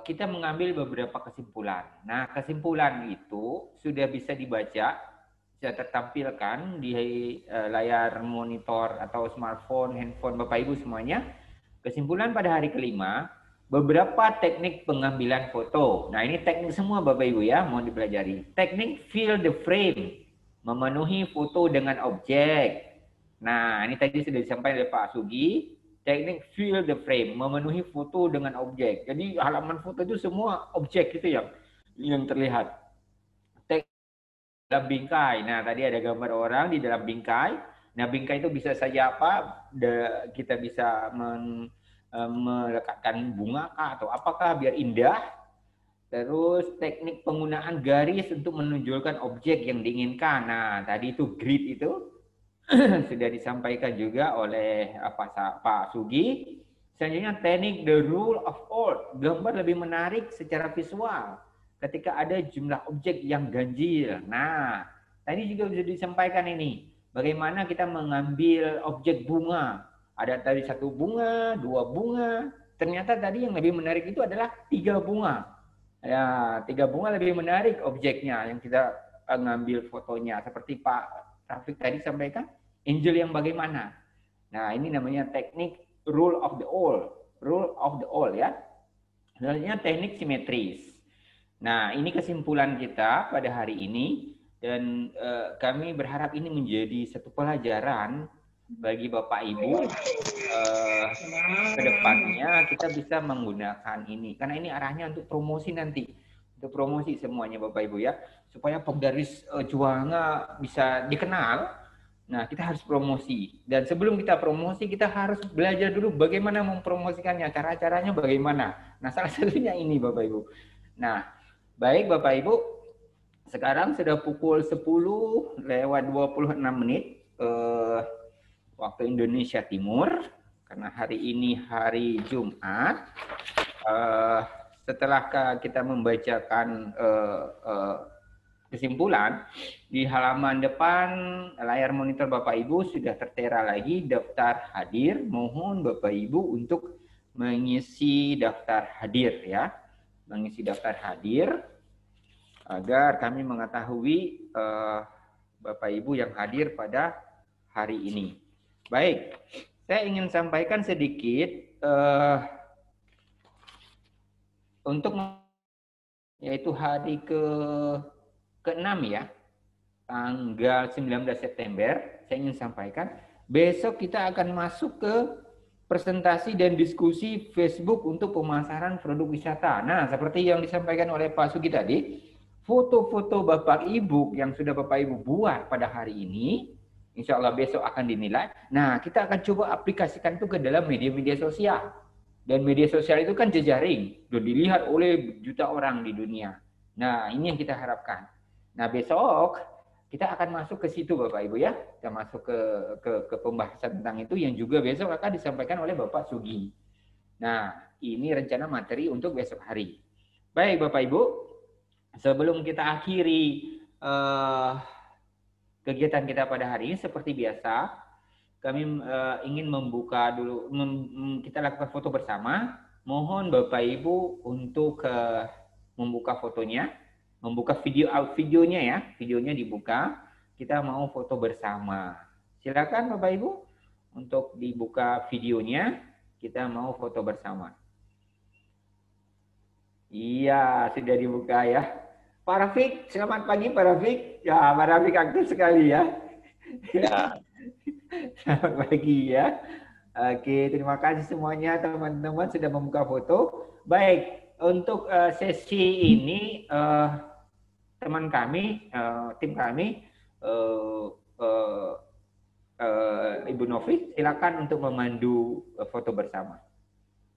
kita mengambil beberapa kesimpulan. Nah, kesimpulan itu sudah bisa dibaca, bisa tertampilkan di layar monitor atau smartphone, handphone Bapak Ibu semuanya. Kesimpulan pada hari kelima, beberapa teknik pengambilan foto. Nah, ini teknik semua Bapak Ibu ya, mau dipelajari. Teknik fill the frame, memenuhi foto dengan objek. Nah, ini tadi sudah disampaikan oleh Pak Sugi. Teknik fill the frame, memenuhi foto dengan objek. Jadi halaman foto itu semua objek itu yang terlihat. Teknik dalam bingkai. Nah, tadi ada gambar orang di dalam bingkai. Nah, bingkai itu bisa saja apa? Kita bisa melekatkan bunga kah, atau apakah biar indah. Terus teknik penggunaan garis untuk menunjukkan objek yang diinginkan. Nah, tadi itu grid itu sudah disampaikan juga oleh Pak Sugi. Selanjutnya teknik the rule of old. Gambar lebih menarik secara visual ketika ada jumlah objek yang ganjil. Nah, tadi juga sudah disampaikan ini. Bagaimana kita mengambil objek bunga. Ada tadi 1 bunga, 2 bunga. Ternyata tadi yang lebih menarik itu adalah 3 bunga. Ya, 3 bunga lebih menarik objeknya yang kita ngambil fotonya. Seperti Pak Rafiq tadi sampaikan, angel yang bagaimana. Nah, ini namanya teknik rule of the all. Rule of the all ya. Selanjutnya teknik simetris. Nah, ini kesimpulan kita pada hari ini. Dan kami berharap ini menjadi satu pelajaran bagi Bapak Ibu kedepannya kita bisa menggunakan ini, karena ini arahnya untuk promosi nanti, untuk promosi semuanya Bapak Ibu ya, supaya penggaris Juanga bisa dikenal. Nah, kita harus promosi, dan sebelum kita promosi kita harus belajar dulu bagaimana mempromosikannya, cara-caranya bagaimana. Nah, salah satunya ini Bapak Ibu. Nah, baik Bapak Ibu, sekarang sudah pukul 10:26 waktu Indonesia Timur, karena hari ini hari Jumat. Setelah kita membacakan kesimpulan, di halaman depan layar monitor Bapak Ibu sudah tertera lagi daftar hadir. Mohon Bapak Ibu untuk mengisi daftar hadir ya, mengisi daftar hadir agar kami mengetahui Bapak Ibu yang hadir pada hari ini. Baik, saya ingin sampaikan sedikit untuk yaitu hari ke-6 ya, tanggal 19 September, saya ingin sampaikan besok kita akan masuk ke presentasi dan diskusi Facebook untuk pemasaran produk wisata. Nah, seperti yang disampaikan oleh Pak Sugi tadi, foto-foto Bapak Ibu yang sudah Bapak Ibu buat pada hari ini, insya Allah besok akan dinilai. Nah, kita akan coba aplikasikan itu ke dalam media-media sosial. Dan media sosial itu kan jejaring, dan dilihat oleh juta orang di dunia. Nah, ini yang kita harapkan. Nah, besok kita akan masuk ke situ Bapak Ibu ya. Kita masuk ke pembahasan tentang itu yang juga besok akan disampaikan oleh Bapak Sugi. Nah, ini rencana materi untuk besok hari. Baik Bapak Ibu, sebelum kita akhiri kegiatan kita pada hari ini, seperti biasa, kami ingin membuka dulu, kita lakukan foto bersama. Mohon Bapak Ibu untuk membuka fotonya, membuka videonya ya, videonya dibuka. Kita mau foto bersama. Silakan Bapak Ibu untuk dibuka videonya, kita mau foto bersama. Iya, sudah dibuka ya. Pak Rafiq, selamat pagi Pak Rafiq. Ya, Pak Rafiq aktif sekali ya. Ya. Selamat pagi ya. Oke, terima kasih semuanya teman-teman sudah membuka foto. Baik, untuk sesi ini teman kami, tim kami, Ibu Novi, silakan untuk memandu foto bersama.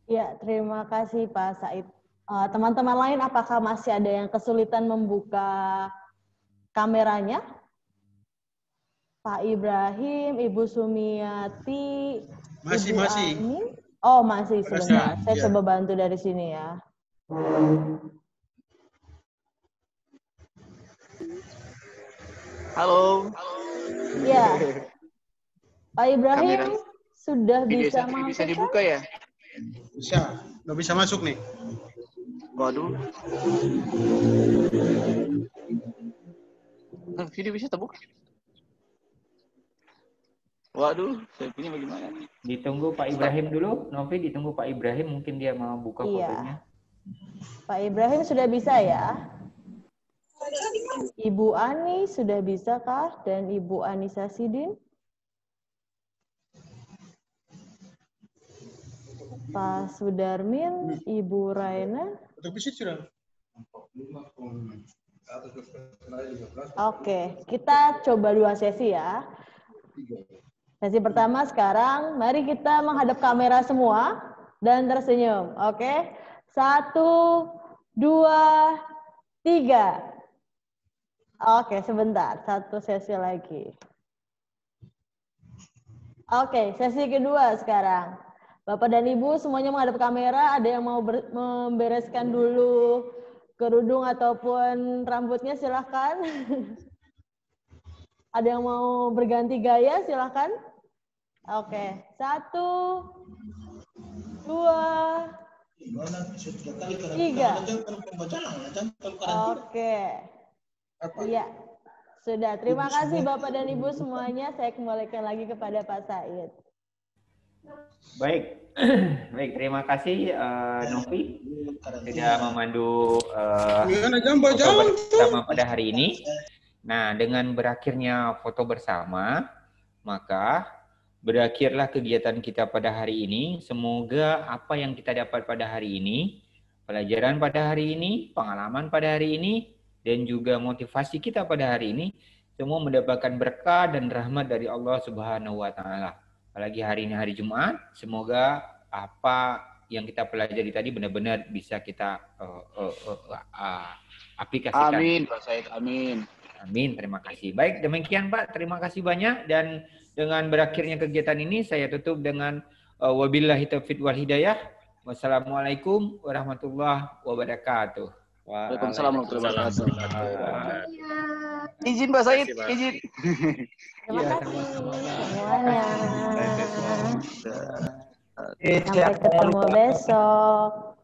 Ya, terima kasih Pak Said. Teman-teman lain, apakah masih ada yang kesulitan membuka kameranya? Pak Ibrahim, Ibu Sumiati, masih. Ani. Oh, masih sebentar. Saya coba bantu dari sini ya. Halo. Ya. Pak Ibrahim sudah bisa masuk. Bisa dibuka ya? Bisa. Nggak bisa masuk nih. Waduh. Video bisa terbuka? Waduh, saya punya bagaimana? Ditunggu Pak Ibrahim dulu, Novi ditunggu Pak Ibrahim, mungkin dia mau buka fotonya. Pak Ibrahim sudah bisa ya? Ibu Ani sudah bisa kah? Dan Ibu Anissa Sidin? Pak Sudarmin, Ibu Raina? Oke, kita coba 2 sesi ya. Sesi pertama sekarang, mari kita menghadap kamera semua dan tersenyum. Oke, 1, 2, 3. Oke, sebentar, satu sesi lagi. Oke, sesi kedua sekarang. Bapak dan Ibu semuanya menghadap kamera, ada yang mau membereskan dulu kerudung ataupun rambutnya, silahkan. Ada yang mau berganti gaya, silahkan. Oke, 1, 2, 3. Oke. Iya, sudah. Terima kasih Bapak dan Ibu semuanya. Saya kembalikan lagi kepada Pak Said. Baik, baik. Terima kasih Novi sudah memandu foto bersama pada hari ini. Nah, dengan berakhirnya foto bersama, maka berakhirlah kegiatan kita pada hari ini. Semoga apa yang kita dapat pada hari ini, pelajaran pada hari ini, pengalaman pada hari ini, dan juga motivasi kita pada hari ini, semua mendapatkan berkah dan rahmat dari Allah Subhanahu wa Ta'ala. Apalagi hari ini hari Jumat, semoga apa yang kita pelajari tadi benar-benar bisa kita aplikasikan. Amin, Pak Said. Amin. Amin, terima kasih. Baik, demikian Pak, terima kasih banyak. Dan dengan berakhirnya kegiatan ini, saya tutup dengan wabillahi taufiq wal hidayah. Wassalamualaikum warahmatullahi wabarakatuh. Waalaikumsalam warahmatullahi wabarakatuh. Izin Pak Said, izin. Terima kasih semuanya. Sampai ketemu besok.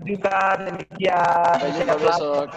Juga demikian. Sampai jumpa besok.